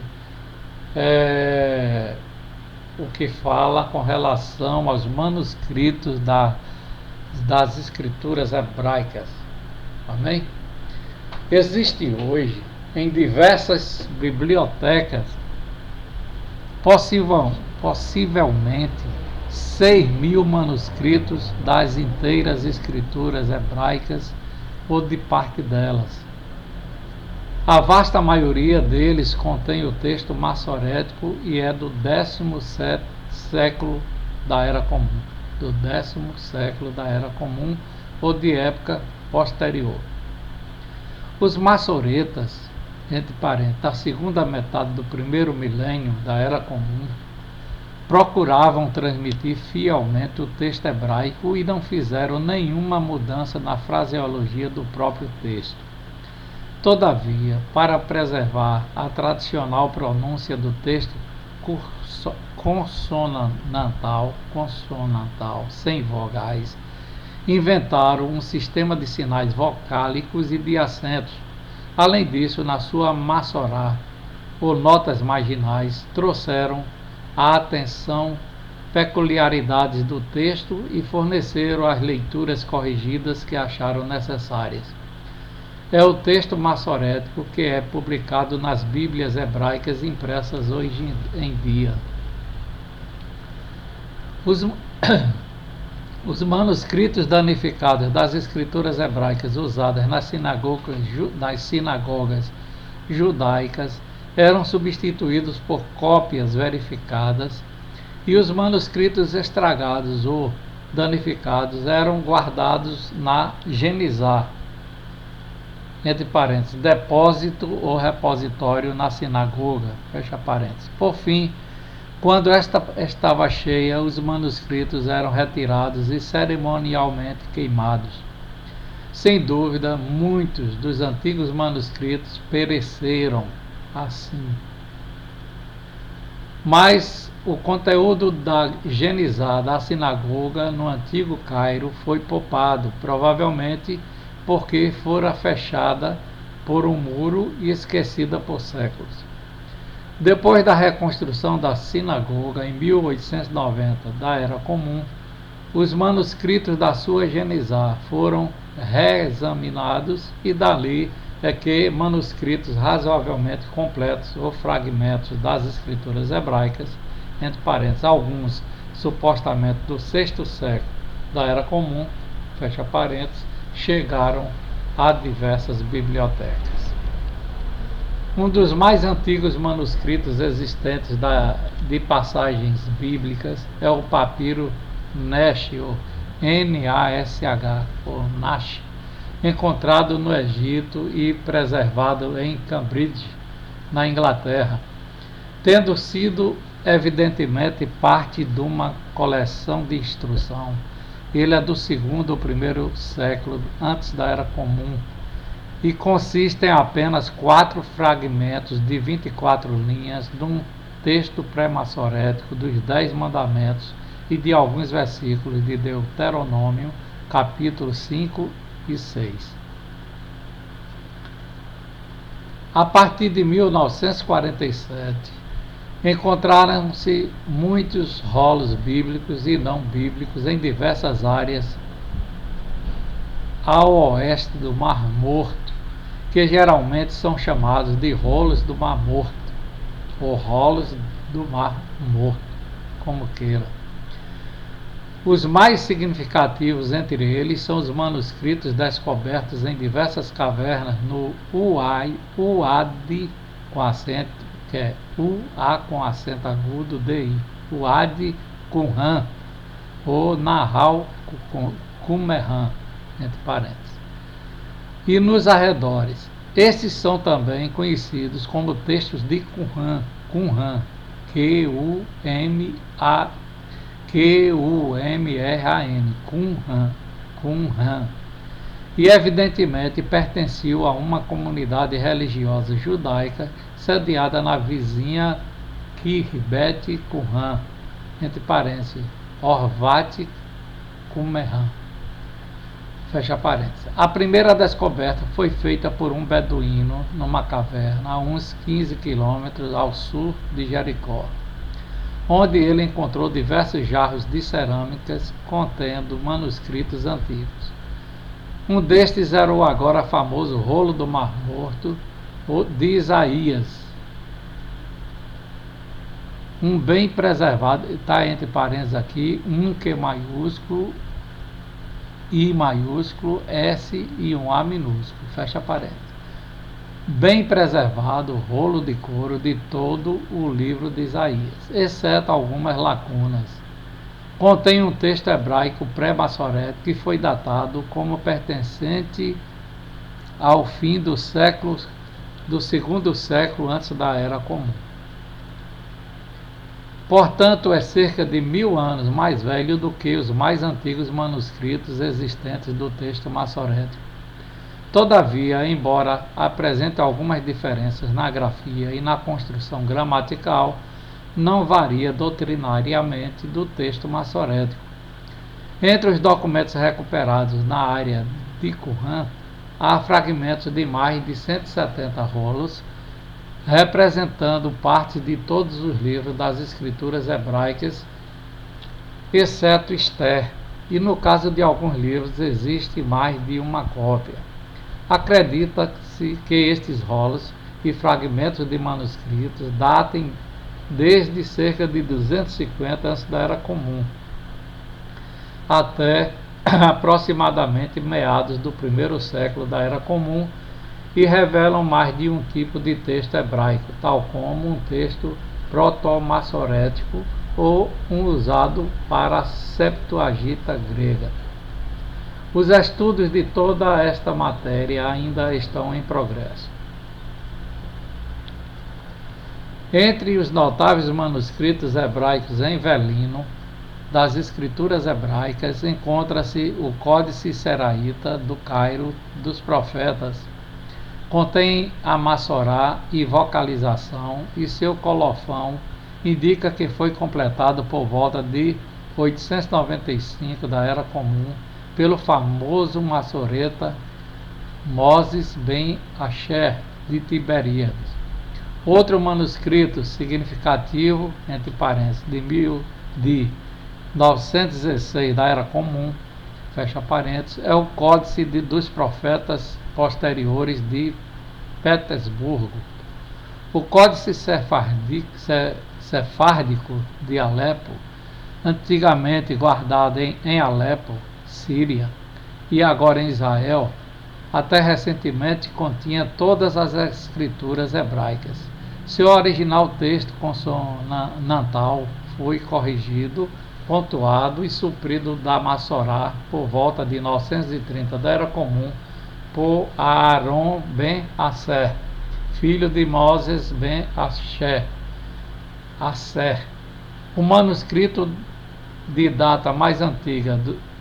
o que fala com relação aos manuscritos das escrituras hebraicas. Amém? Existe hoje em diversas bibliotecas possivelmente 6.000 manuscritos das inteiras escrituras hebraicas ou de parte delas. A vasta maioria deles contém o texto massorético e é do 17º século da Era Comum, ou de época posterior. Os massoretas, entre parênteses, da segunda metade do primeiro milênio da Era Comum, procuravam transmitir fielmente o texto hebraico e não fizeram nenhuma mudança na fraseologia do próprio texto. Todavia, para preservar a tradicional pronúncia do texto consonantal, sem vogais, inventaram um sistema de sinais vocálicos e de acentos. Além disso, na sua maçorá, ou notas marginais, trouxeram à atenção peculiaridades do texto e forneceram as leituras corrigidas que acharam necessárias. É o texto maçorético que é publicado nas Bíblias hebraicas impressas hoje em dia. Os manuscritos danificados das escrituras hebraicas usadas nas sinagogas judaicas eram substituídos por cópias verificadas e os manuscritos estragados ou danificados eram guardados na genizá, entre parênteses, depósito ou repositório na sinagoga, fecha parênteses. Por fim, quando esta estava cheia, os manuscritos eram retirados e cerimonialmente queimados. Sem dúvida, muitos dos antigos manuscritos pereceram assim. Mas o conteúdo da genizá da sinagoga no antigo Cairo foi poupado, provavelmente porque fora fechada por um muro e esquecida por séculos. Depois da reconstrução da sinagoga em 1890 da Era Comum, os manuscritos da sua genizá foram reexaminados e dali é que manuscritos razoavelmente completos ou fragmentos das escrituras hebraicas, entre parênteses, alguns supostamente do sexto século da Era Comum, fecha parênteses, chegaram a diversas bibliotecas. Um dos mais antigos manuscritos existentes de passagens bíblicas é o papiro Nash, ou N-A-S-H, ou Nash, encontrado no Egito e preservado em Cambridge, na Inglaterra, tendo sido evidentemente parte de uma coleção de instrução. Ele é do segundo ou primeiro século antes da Era Comum e consiste em apenas 4 fragmentos de 24 linhas de um texto pré-maçorético dos 10 mandamentos e de alguns versículos de Deuteronômio, capítulo 5 e 6. A partir de 1947, encontraram-se muitos rolos bíblicos e não bíblicos em diversas áreas ao oeste do Mar Morto, que geralmente são chamados de rolos do Mar Morto, ou rolos do Mar Morto, como queira. Os mais significativos entre eles são os manuscritos descobertos em diversas cavernas no Uadi, com acento, que é U-A com acento agudo, D-I, Uadi Qumran, ou Nahal Qumran, entre parênteses, e nos arredores. Esses são também conhecidos como textos de Qumran, Q-U-M-R-A-N, Qumran, e evidentemente pertenciam a uma comunidade religiosa judaica sediada na vizinha Kirbet Qumran, entre parênteses, Orvat Qumran, fecha parênteses. A primeira descoberta foi feita por um beduíno numa caverna a uns 15 quilômetros ao sul de Jericó, onde ele encontrou diversos jarros de cerâmicas contendo manuscritos antigos. Um destes era o agora famoso rolo do Mar Morto de Isaías, um bem preservado, está entre parênteses aqui, um Q maiúsculo, I maiúsculo, S e um A minúsculo, fecha parênteses. Bem preservado rolo de couro de todo o livro de Isaías, exceto algumas lacunas. Contém um texto hebraico pré-maçorético que foi datado como pertencente ao fim do segundo século antes da Era Comum. Portanto, é cerca de 1000 anos mais velho do que os mais antigos manuscritos existentes do texto maçorético. Todavia, embora apresente algumas diferenças na grafia e na construção gramatical, não varia doutrinariamente do texto massorético. Entre os documentos recuperados na área de Qumran, há fragmentos de mais de 170 rolos, representando parte de todos os livros das escrituras hebraicas, exceto Esther, e no caso de alguns livros existe mais de uma cópia. Acredita-se que estes rolos e fragmentos de manuscritos datem desde cerca de 250 a.C. da Era Comum até aproximadamente meados do primeiro século da Era Comum e revelam mais de um tipo de texto hebraico, tal como um texto proto-massorético ou um usado para a Septuaginta grega. Os estudos de toda esta matéria ainda estão em progresso. Entre os notáveis manuscritos hebraicos em velino das escrituras hebraicas encontra-se o Códice Seraíta do Cairo dos Profetas. Contém a Massorá e vocalização, e seu colofão indica que foi completado por volta de 895 da Era Comum pelo famoso massoreta Moses ben Asher de Tiberíades. Outro manuscrito significativo, entre parênteses, de 916 da Era Comum, fecha parênteses, é o Códice dos Profetas Posteriores de Petersburgo. O Códice Sefárdico de Alepo, antigamente guardado em Alepo, Síria, e agora em Israel, até recentemente continha todas as escrituras hebraicas. Seu original texto consonantal foi corrigido, pontuado e suprido da Massorá por volta de 930 da Era Comum por Aaron ben Asser, filho de Moses ben Asser. O manuscrito de data mais antiga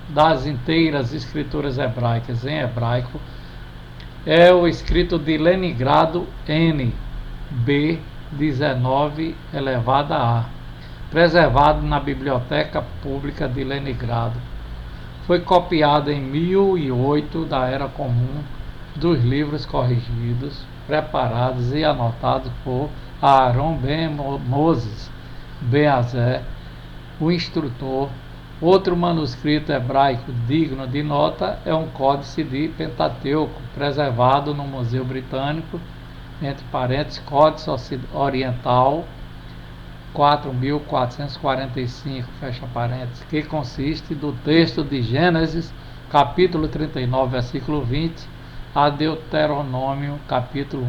das inteiras escrituras hebraicas em hebraico é o escrito de Leningrado N. B. 19 elevado a A, preservado na Biblioteca Pública de Leningrado. Foi copiado em 1008 da Era Comum dos livros corrigidos, preparados e anotados por Aaron ben Moses ben Asser, o instrutor. Outro manuscrito hebraico digno de nota é um Códice de Pentateuco, preservado no Museu Britânico, entre parênteses, Códice Oriental 4445, fecha parênteses, que consiste do texto de Gênesis, capítulo 39, versículo 20, a Deuteronômio, capítulo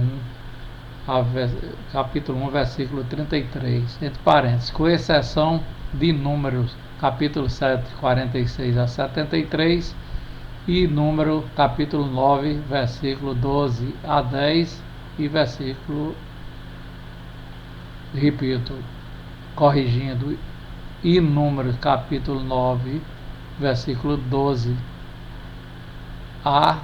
1, versículo 33, entre parênteses, com exceção de Números, capítulo 7, 46 a 73, e Número, capítulo 9, versículo 12 a 10, e versículo, repito, corrigindo, e Números, capítulo 9, versículo 12 a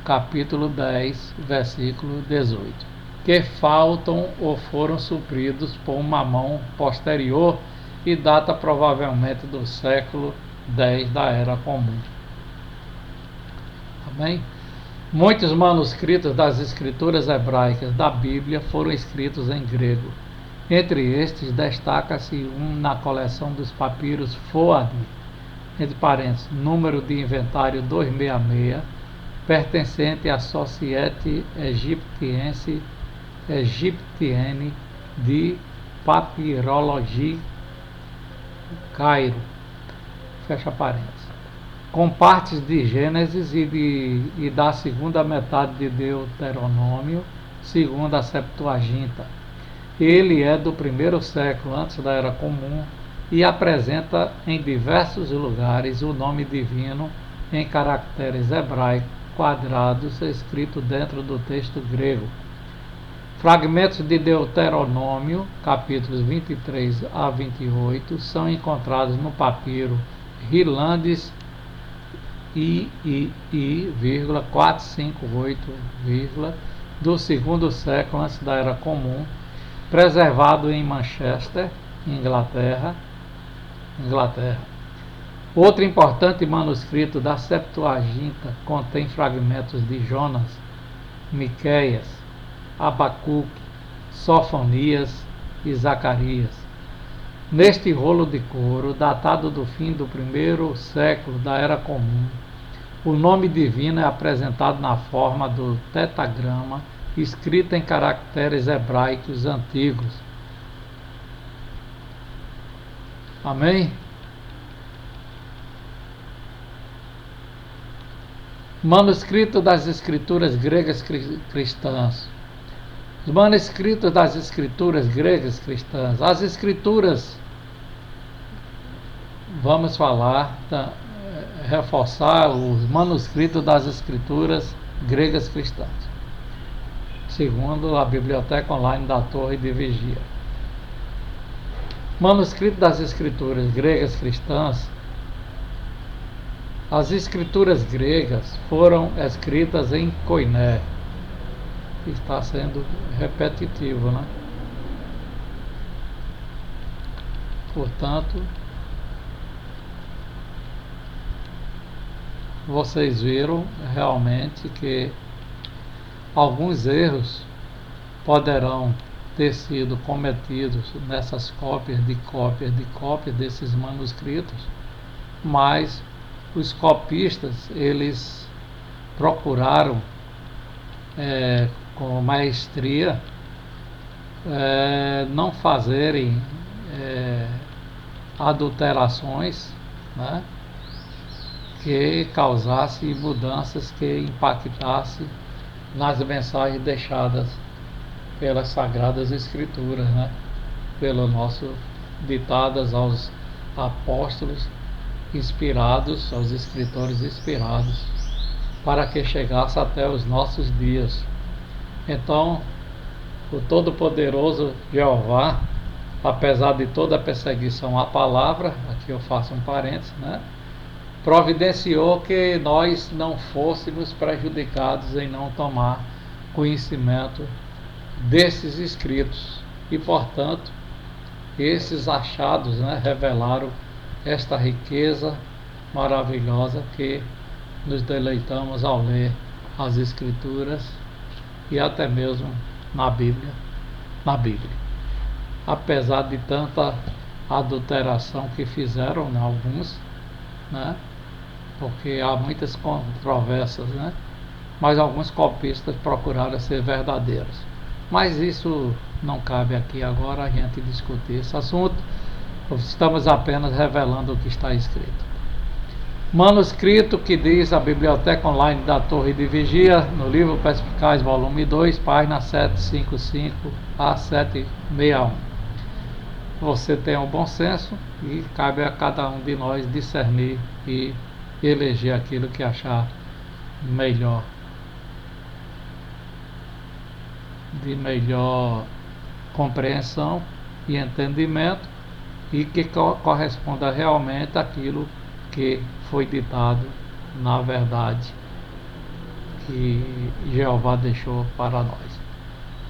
capítulo 10, versículo 18, que faltam ou foram supridos por uma mão posterior e data provavelmente do século X da Era Comum. Amém? Muitos manuscritos das escrituras hebraicas da Bíblia foram escritos em grego. Entre estes, destaca-se um na coleção dos papiros Foad, entre parênteses, número de inventário 266, pertencente à Société Égyptienne de Papyrologie, Cairo, fecha parênteses, com partes de Gênesis e da segunda metade de Deuteronômio, segundo a Septuaginta. Ele é do primeiro século antes da Era Comum e apresenta em diversos lugares o nome divino em caracteres hebraicos quadrados escrito dentro do texto grego. Fragmentos de Deuteronômio, capítulos 23 a 28, são encontrados no papiro Hilandes I,458, do segundo século antes da Era Comum, preservado em Manchester, Inglaterra. Outro importante manuscrito da Septuaginta contém fragmentos de Jonas, Miqueias, Abacuque, Sofonias e Zacarias. Neste rolo de couro, datado do fim do primeiro século da Era Comum, o nome divino é apresentado na forma do tetagrama, escrito em caracteres hebraicos antigos. Amém? Manuscrito das Escrituras Gregas Cristãs. Os manuscritos das Escrituras Gregas Cristãs. As Escrituras, vamos falar, reforçar os manuscritos das Escrituras Gregas Cristãs, segundo a Biblioteca Online da Torre de Vigia. Manuscrito das Escrituras Gregas Cristãs. As escrituras gregas foram escritas em Koiné. Está sendo repetitivo, né? Portanto, vocês viram realmente que alguns erros poderão ter sido cometidos nessas cópias desses manuscritos, mas os copistas, eles procuraram com maestria não fazerem adulterações, né, que causassem mudanças que impactassem nas mensagens deixadas pelas Sagradas Escrituras, né, pelo nosso ditadas aos apóstolos inspirados, aos escritores inspirados, para que chegasse até os nossos dias. Então, o Todo-Poderoso Jeová, apesar de toda a perseguição à palavra, aqui eu faço um parênteses, né, providenciou que nós não fôssemos prejudicados em não tomar conhecimento desses escritos. E, portanto, esses achados, né, revelaram esta riqueza maravilhosa que nos deleitamos ao ler as Escrituras e até mesmo na Bíblia. Apesar de tanta adulteração que fizeram, né, alguns, né, porque há muitas controvérsias, né, mas alguns copistas procuraram ser verdadeiros. Mas isso não cabe aqui agora a gente discutir esse assunto. Estamos apenas revelando o que está escrito. Manuscrito que diz a Biblioteca Online da Torre de Vigia, no livro Perspicaz, volume 2, página 755 a 761. Você tem um bom senso e cabe a cada um de nós discernir e eleger aquilo que achar melhor, de melhor compreensão e entendimento, e que corresponda realmente àquilo que foi ditado na verdade que Jeová deixou para nós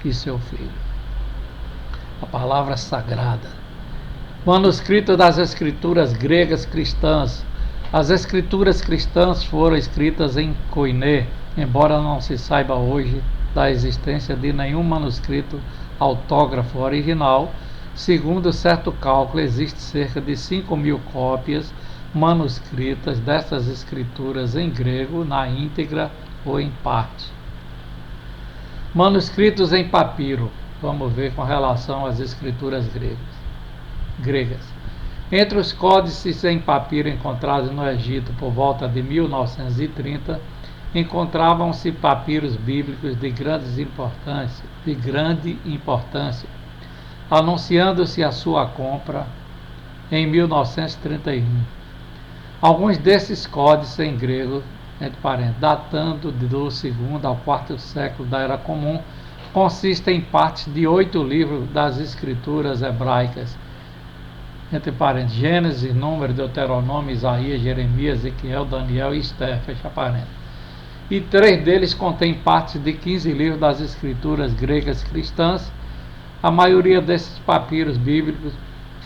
e seu Filho. A palavra sagrada. Manuscrito das Escrituras Gregas Cristãs. As Escrituras Cristãs foram escritas em Koiné, embora não se saiba hoje da existência de nenhum manuscrito autógrafo original. Segundo certo cálculo, existe cerca de 5.000 cópias manuscritas dessas escrituras em grego, na íntegra ou em parte. Manuscritos em papiro. Vamos ver com relação às escrituras gregas. Entre os códices em papiro encontrados no Egito por volta de 1930, encontravam-se papiros bíblicos de grande importância, anunciando-se a sua compra em 1931. Alguns desses códices em grego, entre parênteses, datando do 2º ao 4º século da Era Comum, consistem em partes de 8 livros das Escrituras hebraicas, entre parênteses, Gênesis, Número, Deuteronômio, Isaías, Jeremias, Ezequiel, Daniel e Esther, fecha parênteses. E 3 deles contêm partes de 15 livros das Escrituras gregas cristãs. A maioria desses papiros bíblicos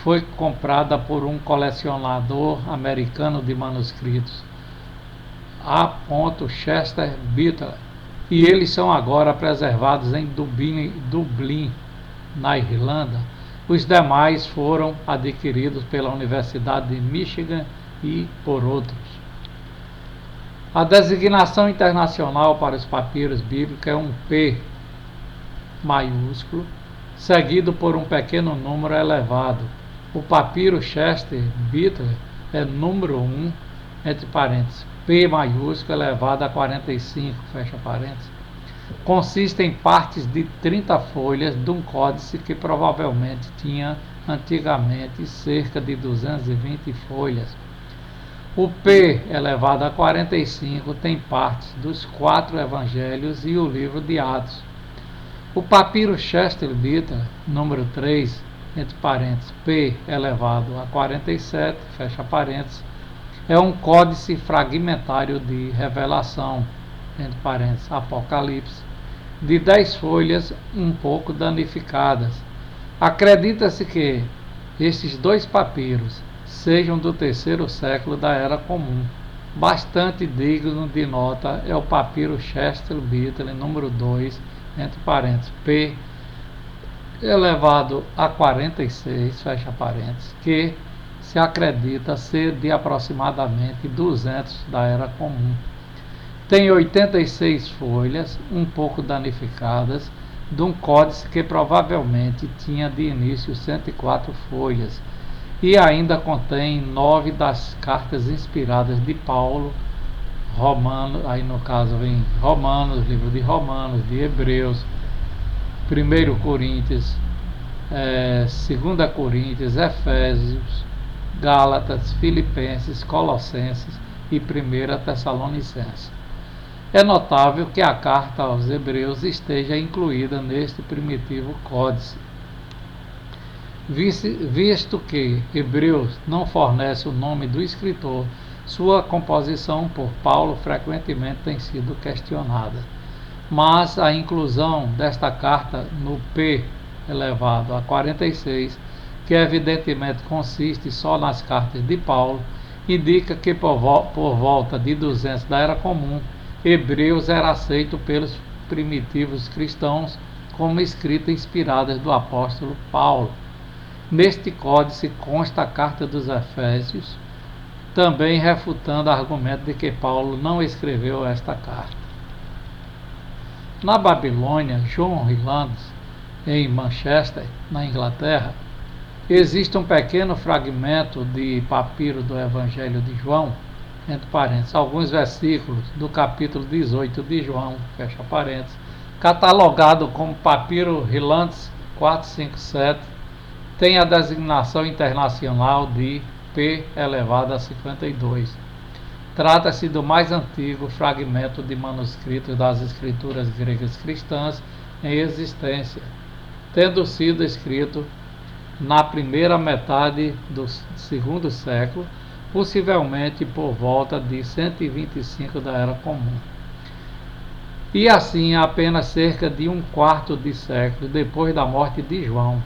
foi comprada por um colecionador americano de manuscritos, A. Chester Beatler, e eles são agora preservados em Dublin, na Irlanda. Os demais foram adquiridos pela Universidade de Michigan e por outros. A designação internacional para os papiros bíblicos é um P maiúsculo, seguido por um pequeno número elevado. O papiro Chester Beatler é número 1, entre parênteses, P maiúsculo elevado a 45, fecha parênteses. Consiste em partes de 30 folhas de um códice que provavelmente tinha antigamente cerca de 220 folhas. O P elevado a 45 tem partes dos 4 evangelhos e o livro de Atos. O papiro Chester Beatler, número 3, entre parênteses, P elevado a 47, fecha parênteses, é um códice fragmentário de revelação, entre parênteses, Apocalipse, de 10 folhas um pouco danificadas. Acredita-se que estes 2 papiros sejam do 3º século da Era Comum. Bastante digno de nota é o papiro Chester Beatler, número 2, entre parênteses, P elevado a 46, fecha parênteses, que se acredita ser de aproximadamente 200 da Era Comum. Tem 86 folhas, um pouco danificadas, de um códice que provavelmente tinha de início 104 folhas, e ainda contém 9 das cartas inspiradas de Paulo, Romanos, aí no caso vem Romanos, livro de Romanos, de Hebreus, 1 Coríntios, 2 Coríntios, Efésios, Gálatas, Filipenses, Colossenses e 1 Tessalonicenses. É notável que a carta aos Hebreus esteja incluída neste primitivo códice, visto que Hebreus não fornece o nome do escritor. Sua composição por Paulo frequentemente tem sido questionada, mas a inclusão desta carta no P elevado a 46, que evidentemente consiste só nas cartas de Paulo, indica que por volta de 200 da Era Comum, Hebreus era aceito pelos primitivos cristãos como escrita inspirada do apóstolo Paulo. Neste códice consta a carta dos Efésios, também refutando o argumento de que Paulo não escreveu esta carta. Na Babilônia, John Rylands, em Manchester, na Inglaterra, existe um pequeno fragmento de papiro do Evangelho de João, entre parênteses, alguns versículos do capítulo 18 de João, fecha parênteses, catalogado como papiro Rylands 457, tem a designação internacional de P elevado a 52. Trata-se do mais antigo fragmento de manuscritos das escrituras gregas cristãs em existência, tendo sido escrito na primeira metade do 2º século, possivelmente por volta de 125 da Era Comum. E assim, apenas cerca de 1/4 de século depois da morte de João.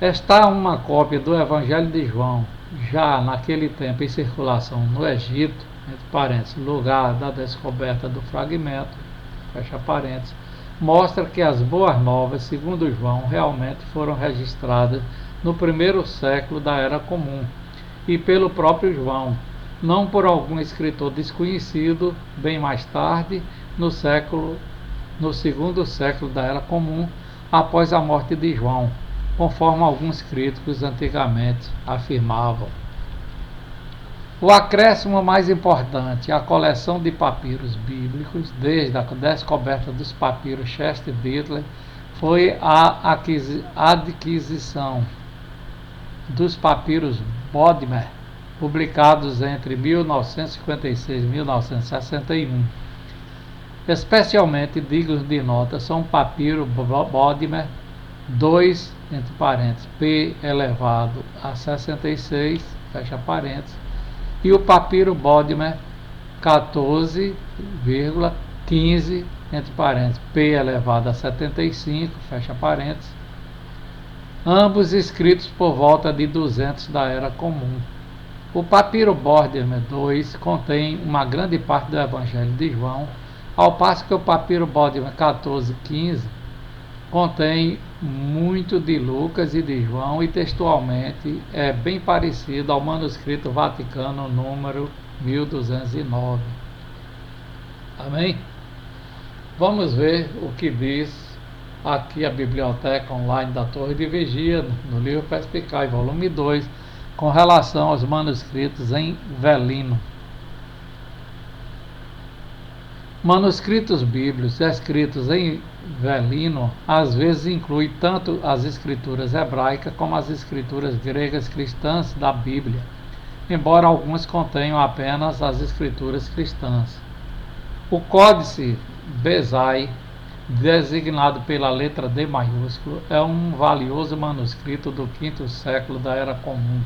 Está uma cópia do Evangelho de João, já naquele tempo em circulação no Egito, entre parênteses, lugar da descoberta do fragmento, fecha parênteses, mostra que as boas novas, segundo João, realmente foram registradas no 1º século da Era Comum, e pelo próprio João, não por algum escritor desconhecido, bem mais tarde, no 2º século da Era Comum, após a morte de João, conforme alguns críticos antigamente afirmavam. O acréscimo mais importante à coleção de papiros bíblicos, desde a descoberta dos papiros Chester Beatler, foi a adquisição dos papiros Bodmer, publicados entre 1956 e 1961. Especialmente dignos de nota são o papiro Bodmer 2, entre parênteses, P elevado a 66, fecha parênteses, e o papiro Bodmer 14,15, entre parênteses, P elevado a 75, fecha parênteses, ambos escritos por volta de 200 da Era Comum. O papiro Bordermer II contém uma grande parte do Evangelho de João, ao passo que o papiro Bordermer 1415 contém muito de Lucas e de João e textualmente é bem parecido ao manuscrito Vaticano número 1209. Amém? Vamos ver o que diz aqui a Biblioteca Online da Torre de Vigia, no livro Perspicaz, volume 2, com relação aos manuscritos em velino. Manuscritos bíblicos escritos em velino às vezes incluem tanto as escrituras hebraicas como as escrituras gregas cristãs da Bíblia, embora algumas contenham apenas as escrituras cristãs. O Códice Bezae, designado pela letra D maiúsculo, é um valioso manuscrito do quinto século da Era Comum.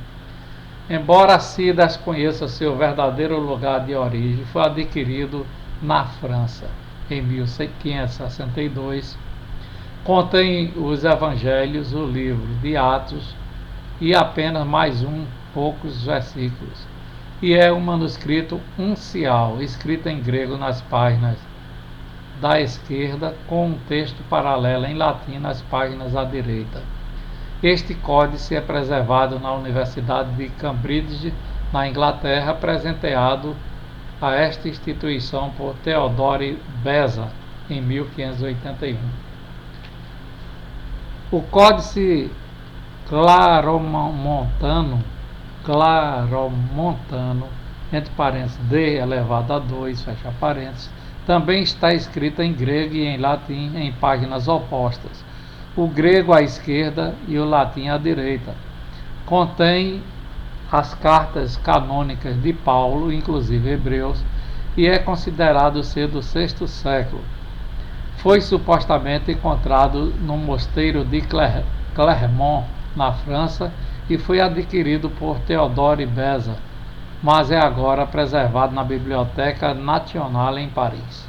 Embora se desconheça seu verdadeiro lugar de origem, foi adquirido na França em 1562. Contém os Evangelhos, o livro de Atos e apenas mais poucos versículos. E é um manuscrito uncial, escrito em grego nas páginas da esquerda, com um texto paralelo em latim nas páginas à direita. Este códice é preservado na Universidade de Cambridge, na Inglaterra, presenteado a esta instituição por Theodore Beza, em 1581. O Códice Claromontano, entre parênteses, D elevado a 2, fecha parênteses, também está escrito em grego e em latim em páginas opostas, o grego à esquerda e o latim à direita. Contém as cartas canônicas de Paulo, inclusive Hebreus, e é considerado ser do VI século. Foi supostamente encontrado no mosteiro de Clermont, na França, e foi adquirido por Theodore Beza, mas é agora preservado na Biblioteca Nacional em Paris.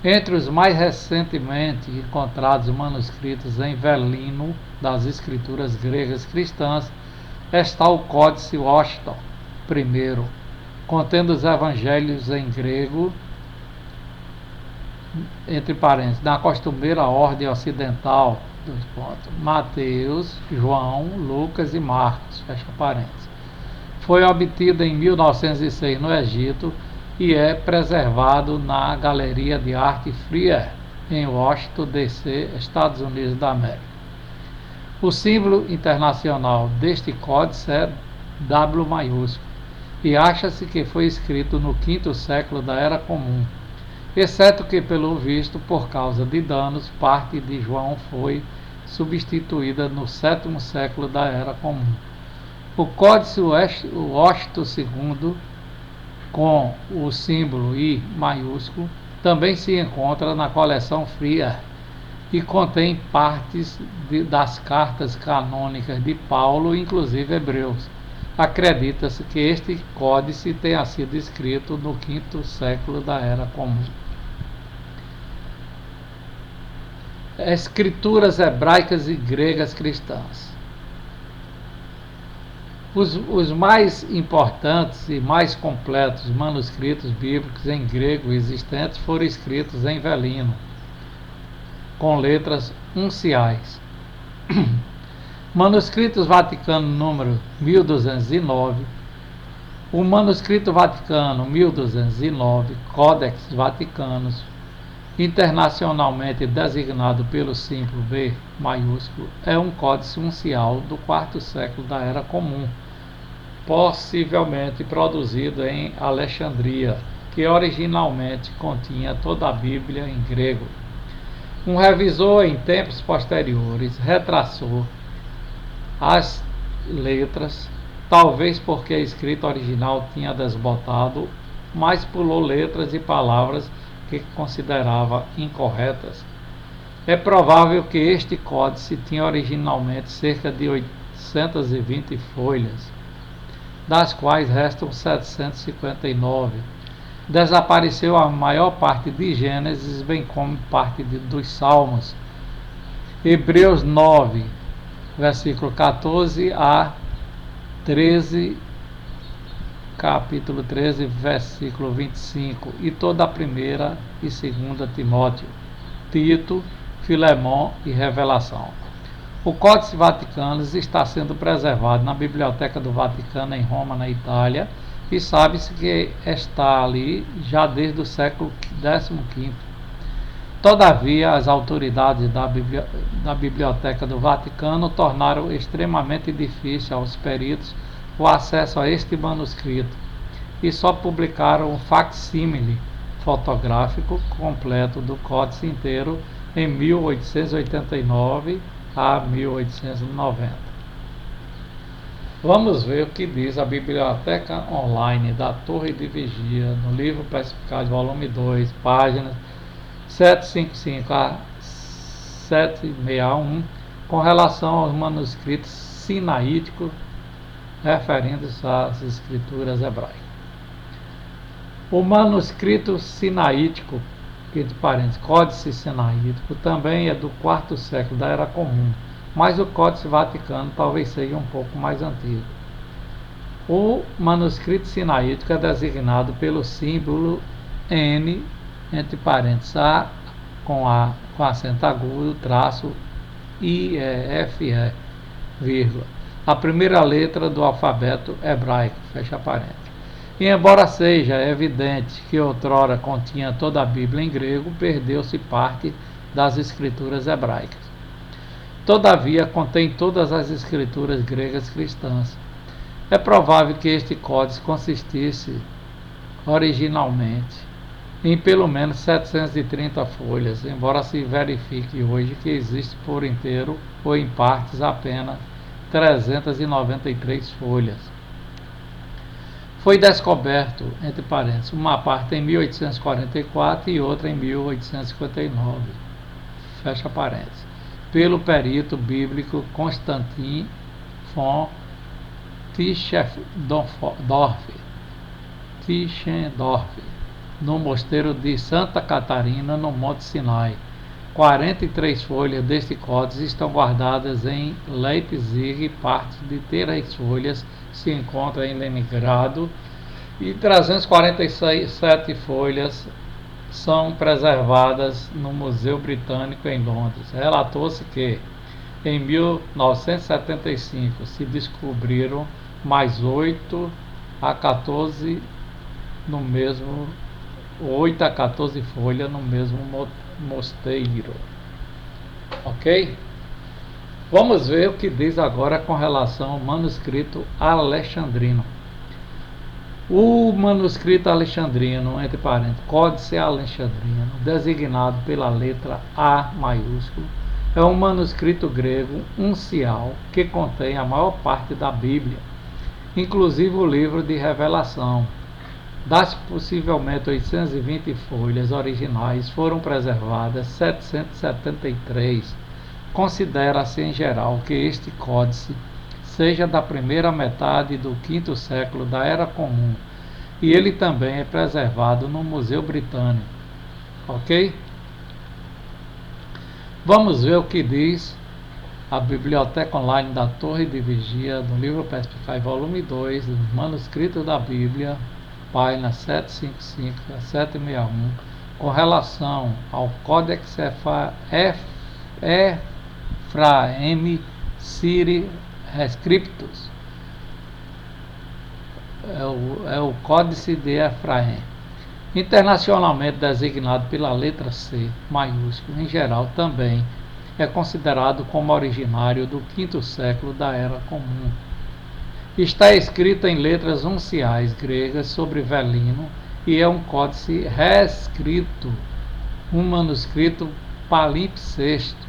Entre os mais recentemente encontrados manuscritos em velino das escrituras gregas cristãs está o Códice Washington I, contendo os evangelhos em grego, entre parênteses, na costumeira ordem ocidental, Mateus, João, Lucas e Marcos, fecha parênteses. Foi obtido em 1906 no Egito e é preservado na Galeria de Arte Freer, em Washington, D.C., Estados Unidos da América. O símbolo internacional deste códice é W maiúsculo e acha-se que foi escrito no quinto século da Era Comum, exceto que, pelo visto, por causa de danos, parte de João foi substituída no sétimo século da Era Comum. O Códice Washington II, com o símbolo I maiúsculo, também se encontra na coleção Freer e contém partes das cartas canônicas de Paulo, inclusive Hebreus. Acredita-se que este códice tenha sido escrito no quinto século da Era Comum. Escrituras hebraicas e gregas cristãs. Os mais importantes e mais completos manuscritos bíblicos em grego existentes foram escritos em velino, com letras unciais. Manuscritos Vaticano número 1209. O Manuscrito Vaticano 1209, Codex Vaticanus, internacionalmente designado pelo símbolo V maiúsculo, é um códice uncial do quarto século da Era Comum, possivelmente produzido em Alexandria, que originalmente continha toda a Bíblia em grego. Um revisor em tempos posteriores retraçou as letras, talvez porque a escrita original tinha desbotado, mas pulou letras e palavras que considerava incorretas. É provável que este códice tinha originalmente cerca de 820 folhas, das quais restam 759. Desapareceu a maior parte de Gênesis, bem como parte dos Salmos. Hebreus 9, versículo 14 a 13, capítulo 13, versículo 25, e toda a primeira e segunda Timóteo, Tito, Filemão e Revelação. O Códice Vaticano está sendo preservado na Biblioteca do Vaticano em Roma, na Itália, e sabe-se que está ali já desde o século XV. Todavia, as autoridades da Biblioteca do Vaticano tornaram extremamente difícil aos peritos o acesso a este manuscrito e só publicaram um facsímile fotográfico completo do códice inteiro em 1889 a 1890. Vamos ver o que diz a Biblioteca Online da Torre de Vigia no livro Perspicaz, volume 2, páginas 755 a 761, com relação aos manuscritos sinaíticos referindo-se às escrituras hebraicas. O manuscrito sinaítico, entre parênteses, Códice Sinaítico, também é do quarto século da Era Comum, mas o Códice Vaticano talvez seja um pouco mais antigo. O manuscrito sinaítico é designado pelo símbolo N, entre parênteses, A com acento agudo, traço IEFE, vírgula, a primeira letra do alfabeto hebraico, fecha parênteses. E embora seja evidente que outrora continha toda a Bíblia em grego, perdeu-se parte das escrituras hebraicas. Todavia, contém todas as escrituras gregas cristãs. É provável que este códice consistisse originalmente em pelo menos 730 folhas, embora se verifique hoje que existe por inteiro ou em partes apenas 393 folhas. Foi descoberto, entre parênteses, uma parte em 1844 e outra em 1859, fecha parênteses, pelo perito bíblico Constantin von Tischendorf, no mosteiro de Santa Catarina, no Monte Sinai. 43 folhas deste códice estão guardadas em Leipzig e parte de 3 folhas se encontra em Leningrado e 347 folhas são preservadas no Museu Britânico em Londres. Relatou-se que em 1975 se descobriram mais 8 a 14 folhas no mesmo mosteiro. Ok? Vamos ver o que diz agora com relação ao manuscrito alexandrino. O manuscrito alexandrino, entre parênteses, Códice Alexandrino, designado pela letra A maiúsculo, é um manuscrito grego uncial que contém a maior parte da Bíblia, inclusive o livro de Revelação. Das possivelmente 820 folhas originais, foram preservadas 773. Considera-se em geral que este códice seja da primeira metade do quinto século da Era Comum, e ele também é preservado no Museu Britânico. Ok? Vamos ver o que diz a Biblioteca Online da Torre de Vigia, no livro Perspicaz, volume 2, dos manuscritos da Bíblia, página 755 a 761, com relação ao Codex Ephraemi Syri Rescriptus, é o Códice de Efraim, internacionalmente designado pela letra C maiúsculo, em geral também é considerado como originário do quinto século da Era Comum. Está escrito em letras unciais gregas sobre velino e é um códice reescrito, um manuscrito palimpsesto.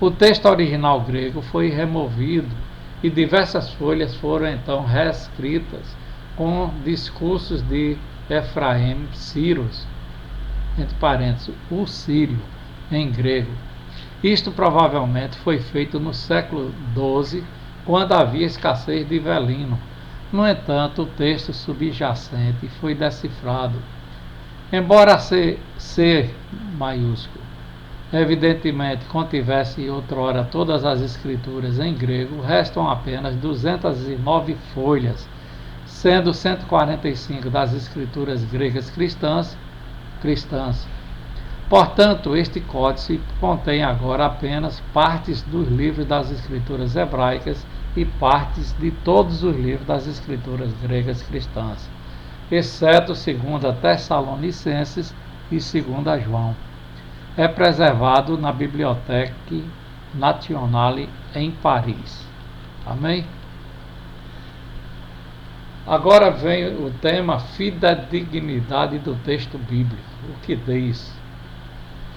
O texto original grego foi removido e diversas folhas foram então reescritas com discursos de Efraim Cyrus, entre parênteses, o sírio, em grego. Isto provavelmente foi feito no século XII, quando havia escassez de velino. No entanto, o texto subjacente foi decifrado. Embora C maiúsculo evidentemente contivesse outrora todas as escrituras em grego, restam apenas 209 folhas, sendo 145 das escrituras gregas cristãs. Portanto, este códice contém agora apenas partes dos livros das escrituras hebraicas e partes de todos os livros das escrituras gregas cristãs, exceto 2 Tessalonicenses e 2 João. É preservado na Bibliothèque Nationale em Paris. Amém? Agora vem o tema fidedignidade do texto bíblico. O que diz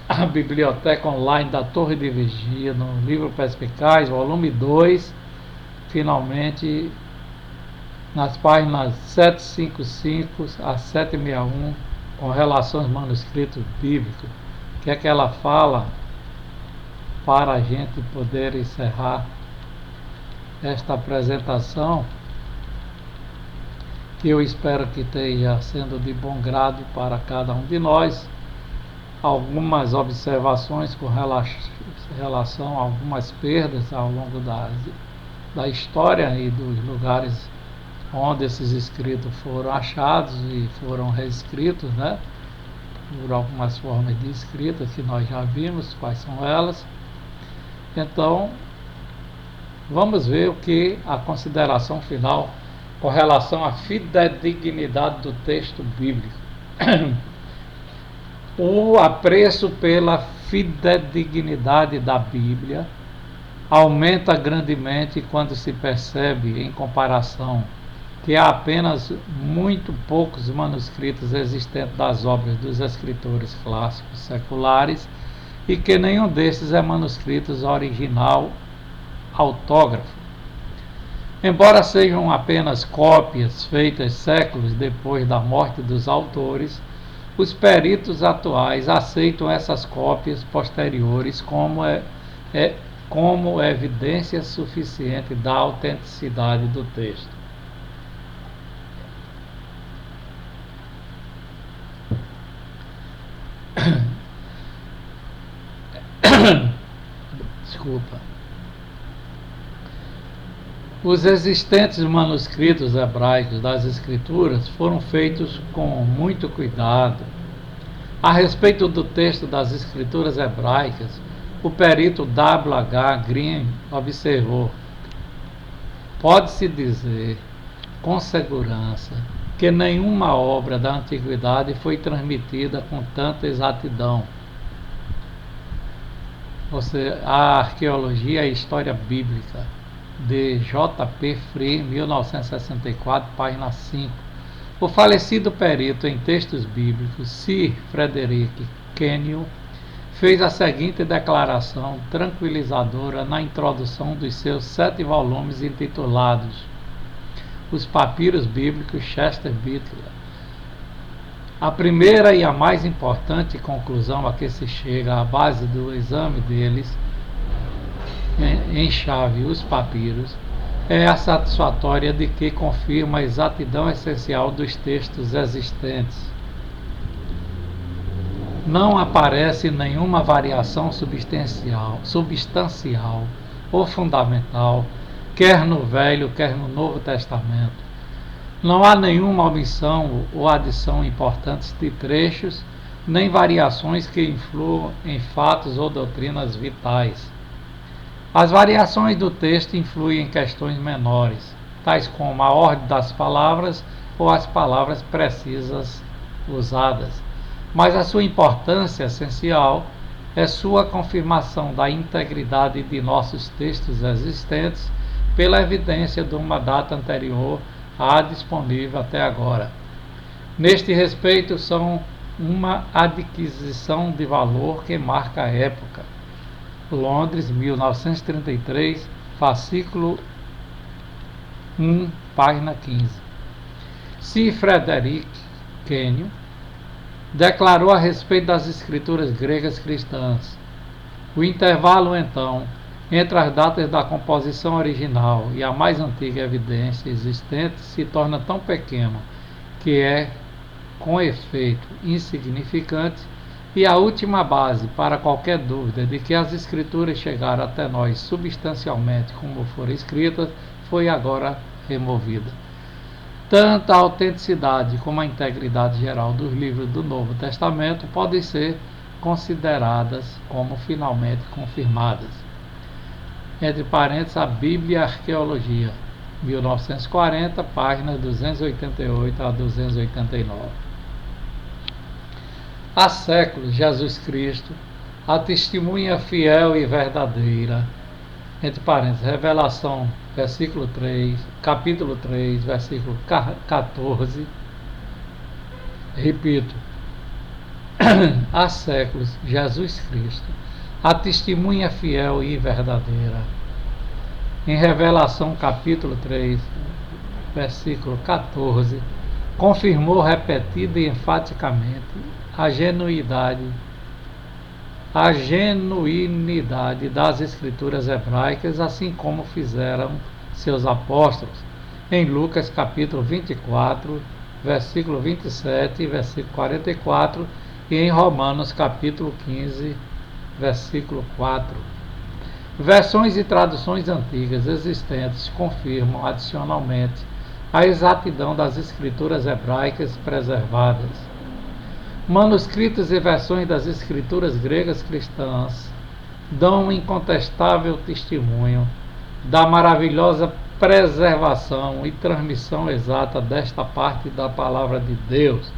a Biblioteca Online da Torre de Vigia, no livro Perspicaz, volume 2, finalmente, nas páginas 755 a 761, com relação aos manuscritos bíblicos. O que é que ela fala para a gente poder encerrar esta apresentação, que eu espero que esteja sendo de bom grado para cada um de nós. Algumas observações com relação a algumas perdas ao longo da história e dos lugares onde esses escritos foram achados e foram reescritos, né? Por algumas formas de escrita que nós já vimos quais são elas. Então, vamos ver o que a consideração final com relação à fidedignidade do texto bíblico. O apreço pela fidedignidade da Bíblia aumenta grandemente quando se percebe, em comparação, que há apenas muito poucos manuscritos existentes das obras dos escritores clássicos seculares e que nenhum desses é manuscrito original autógrafo. Embora sejam apenas cópias feitas séculos depois da morte dos autores, os peritos atuais aceitam essas cópias posteriores como evidência suficiente da autenticidade do texto. Desculpa. Os existentes manuscritos hebraicos das Escrituras foram feitos com muito cuidado. A respeito do texto das Escrituras hebraicas, o perito W.H. Green observou: pode-se dizer com segurança que nenhuma obra da antiguidade foi transmitida com tanta exatidão. A Arqueologia e História Bíblica, de J.P. Free, 1964, página 5. O falecido perito em textos bíblicos, Sir Frederick Kenyon, fez a seguinte declaração tranquilizadora na introdução dos seus 7 volumes intitulados Os Papiros Bíblicos Chester Beatler. A primeira e a mais importante conclusão a que se chega à base do exame deles, em chave os papiros, é a satisfatória de que confirma a exatidão essencial dos textos existentes. Não aparece nenhuma variação substancial ou fundamental, quer no Velho, quer no Novo Testamento. Não há nenhuma omissão ou adição importantes de trechos, nem variações que influam em fatos ou doutrinas vitais. As variações do texto influem em questões menores, tais como a ordem das palavras ou as palavras precisas usadas. Mas a sua importância essencial é sua confirmação da integridade de nossos textos existentes pela evidência de uma data anterior à disponível até agora. Neste respeito, são uma adquisição de valor que marca a época. Londres, 1933, fascículo 1, página 15. Sir Frederick Kenyon declarou a respeito das escrituras gregas cristãs: o intervalo, então, entre as datas da composição original e a mais antiga evidência existente se torna tão pequeno que é, com efeito, insignificante, E a última base para qualquer dúvida de que as Escrituras chegaram até nós substancialmente como foram escritas foi agora removida. Tanto a autenticidade como a integridade geral dos livros do Novo Testamento podem ser consideradas como finalmente confirmadas. Entre parênteses, a Bíblia e a Arqueologia, 1940, páginas 288 a 289. Há séculos, Jesus Cristo, a testemunha fiel e verdadeira, entre parênteses, Revelação, versículo 3, capítulo 3, versículo 14, repito, há séculos, Jesus Cristo, a testemunha fiel e verdadeira, em Revelação, capítulo 3, versículo 14, confirmou repetida e enfaticamente a genuinidade das Escrituras hebraicas, assim como fizeram seus apóstolos, em Lucas capítulo 24, versículo 27 e versículo 44, e em Romanos capítulo 15, versículo 4. Versões e traduções antigas existentes confirmam adicionalmente a exatidão das Escrituras hebraicas preservadas. Manuscritos e versões das Escrituras gregas cristãs dão um incontestável testemunho da maravilhosa preservação e transmissão exata desta parte da Palavra de Deus.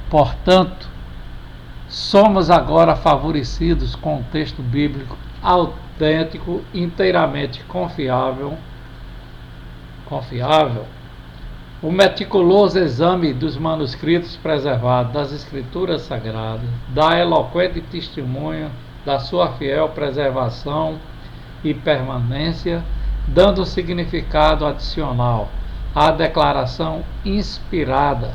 Portanto, somos agora favorecidos com um texto bíblico autêntico, inteiramente confiável. O meticuloso exame dos manuscritos preservados das Escrituras Sagradas dá eloquente testemunho da sua fiel preservação e permanência, dando significado adicional à declaração inspirada: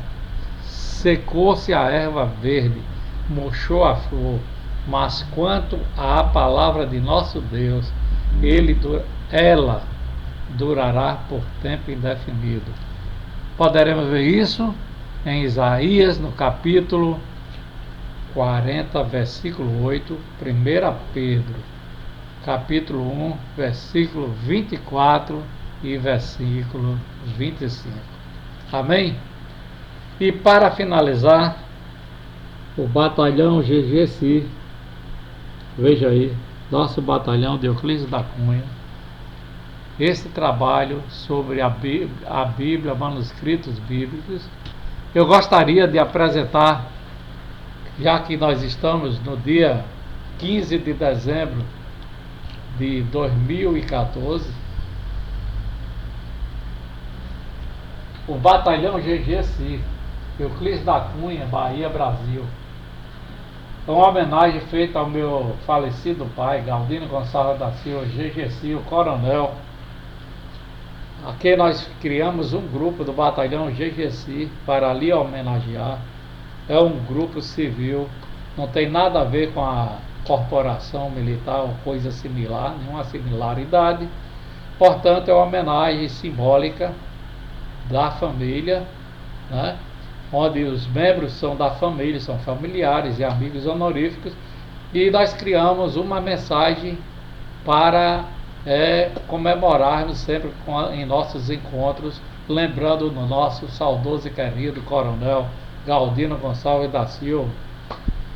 secou-se a erva verde, murchou a flor, mas quanto à palavra de nosso Deus, ela durará por tempo indefinido. Poderemos ver isso em Isaías, no capítulo 40, versículo 8, 1 Pedro, capítulo 1, versículo 24 e versículo 25. Amém? E para finalizar, o batalhão GGC, veja aí, nosso batalhão de Euclides da Cunha, esse trabalho sobre a Bíblia, manuscritos bíblicos, eu gostaria de apresentar, já que nós estamos no dia 15 de dezembro de 2014, o batalhão GGC, Euclides da Cunha, Bahia, Brasil. É uma homenagem feita ao meu falecido pai, Galdino Gonçalves da Silva, GGC, o coronel. Aqui nós criamos um grupo do batalhão GGC para ali homenagear. É um grupo civil, não tem nada a ver com a corporação militar ou coisa similar, nenhuma similaridade. Portanto, é uma homenagem simbólica da família, né? Onde os membros são da família, são familiares e amigos honoríficos, e nós criamos uma mensagem para comemorarmos sempre em nossos encontros, lembrando no nosso saudoso e querido coronel Galdino Gonçalves da Silva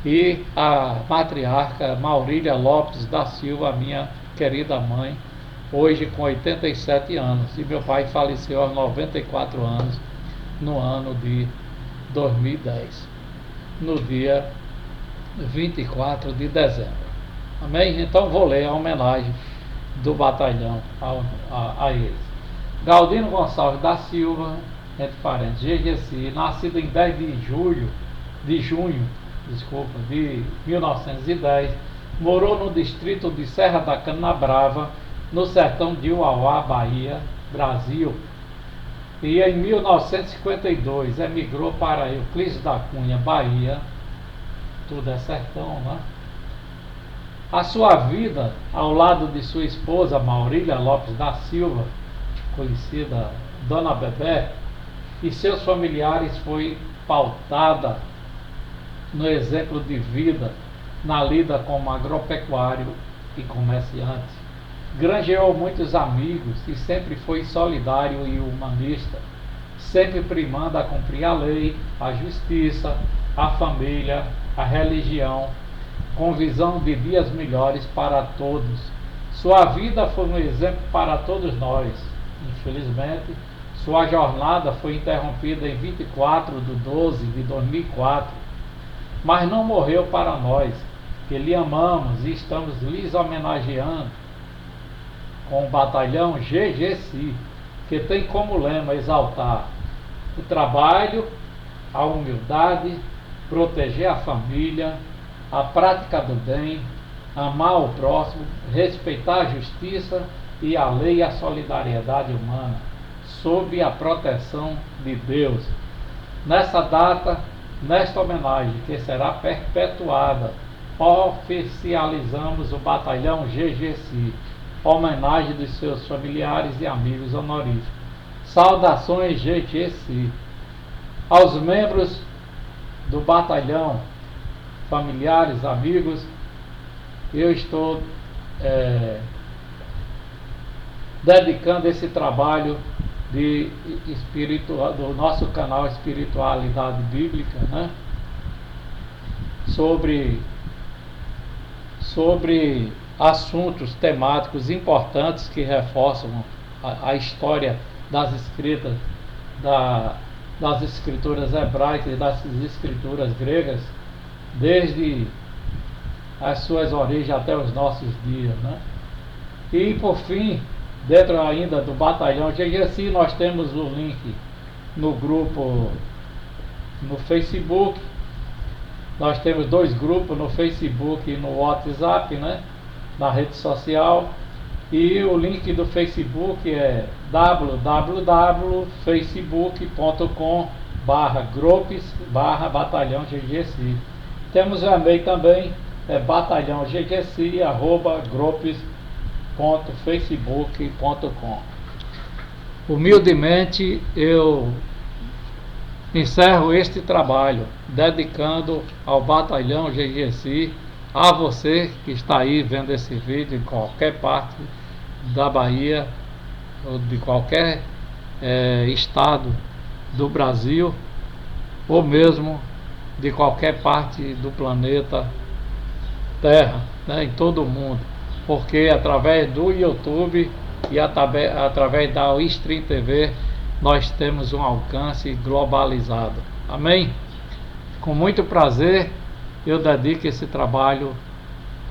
e a matriarca Maurília Lopes da Silva, minha querida mãe, hoje com 87 anos, e meu pai faleceu aos 94 anos no ano de 2010, no dia 24 de dezembro. Amém? Então vou ler a homenagem do batalhão a eles. Galdino Gonçalves da Silva, entre parênteses, GGC, nascido em 10 de junho de 1910, morou no distrito de Serra da Canabrava, no sertão de Uauá, Bahia, Brasil. E em 1952 emigrou para Euclides da Cunha, Bahia. Tudo é sertão, né? A sua vida, ao lado de sua esposa Maurília Lopes da Silva, conhecida Dona Bebé, e seus familiares, foi pautada no exemplo de vida, na lida como agropecuário e comerciante. Granjeou muitos amigos e sempre foi solidário e humanista, sempre primando a cumprir a lei, a justiça, a família, a religião, com visão de dias melhores para todos. Sua vida foi um exemplo para todos nós. Infelizmente, sua jornada foi interrompida em 24 de 12 de 2004, mas não morreu para nós, que lhe amamos e estamos lhes homenageando com o batalhão GGC, que tem como lema exaltar o trabalho, a humildade, proteger a família, a prática do bem, amar o próximo, respeitar a justiça e a lei e a solidariedade humana, sob a proteção de Deus. Nessa data, nesta homenagem que será perpetuada, oficializamos o batalhão GGC, homenagem dos seus familiares e amigos honoríficos. Saudações GGC. Aos membros do batalhão, familiares, amigos, eu estou dedicando esse trabalho do nosso canal Espiritualidade Bíblica, né? sobre assuntos temáticos importantes que reforçam a história das escrituras hebraicas e das escrituras gregas, desde as suas origens até os nossos dias, né? E por fim, dentro ainda do batalhão GGC, nós temos o link no grupo no Facebook. Nós temos 2 grupos no Facebook e no WhatsApp, né? Na rede social. E o link do Facebook é www.facebook.com/groups/batalhão GGC. Temos o e-mail também, batalhãogc@groups.facebook.com. Humildemente eu encerro este trabalho dedicando ao batalhão GGC, a você que está aí vendo esse vídeo em qualquer parte da Bahia ou de qualquer estado do Brasil, ou mesmo de qualquer parte do planeta Terra, né, em todo o mundo, porque através do YouTube e através da Stream TV nós temos um alcance globalizado. Amém? Com muito prazer eu dedico esse trabalho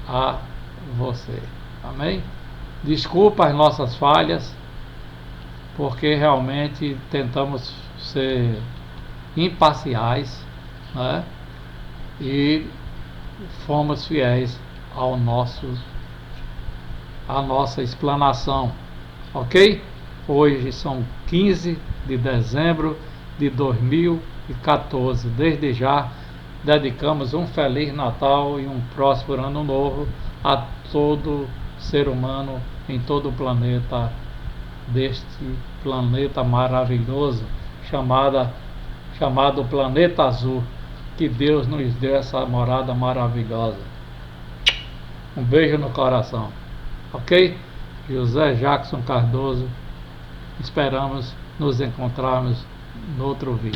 a você. Amém? Desculpa as nossas falhas, porque realmente tentamos ser imparciais, né? E fomos fiéis à nossa explanação, ok? Hoje são 15 de dezembro de 2014. Desde já dedicamos um Feliz Natal e um próspero Ano Novo a todo ser humano em todo o planeta, deste planeta maravilhoso chamado Planeta Azul, que Deus nos deu essa morada maravilhosa. Um beijo no coração, ok? José Jackson Cardoso, esperamos nos encontrarmos no outro vídeo.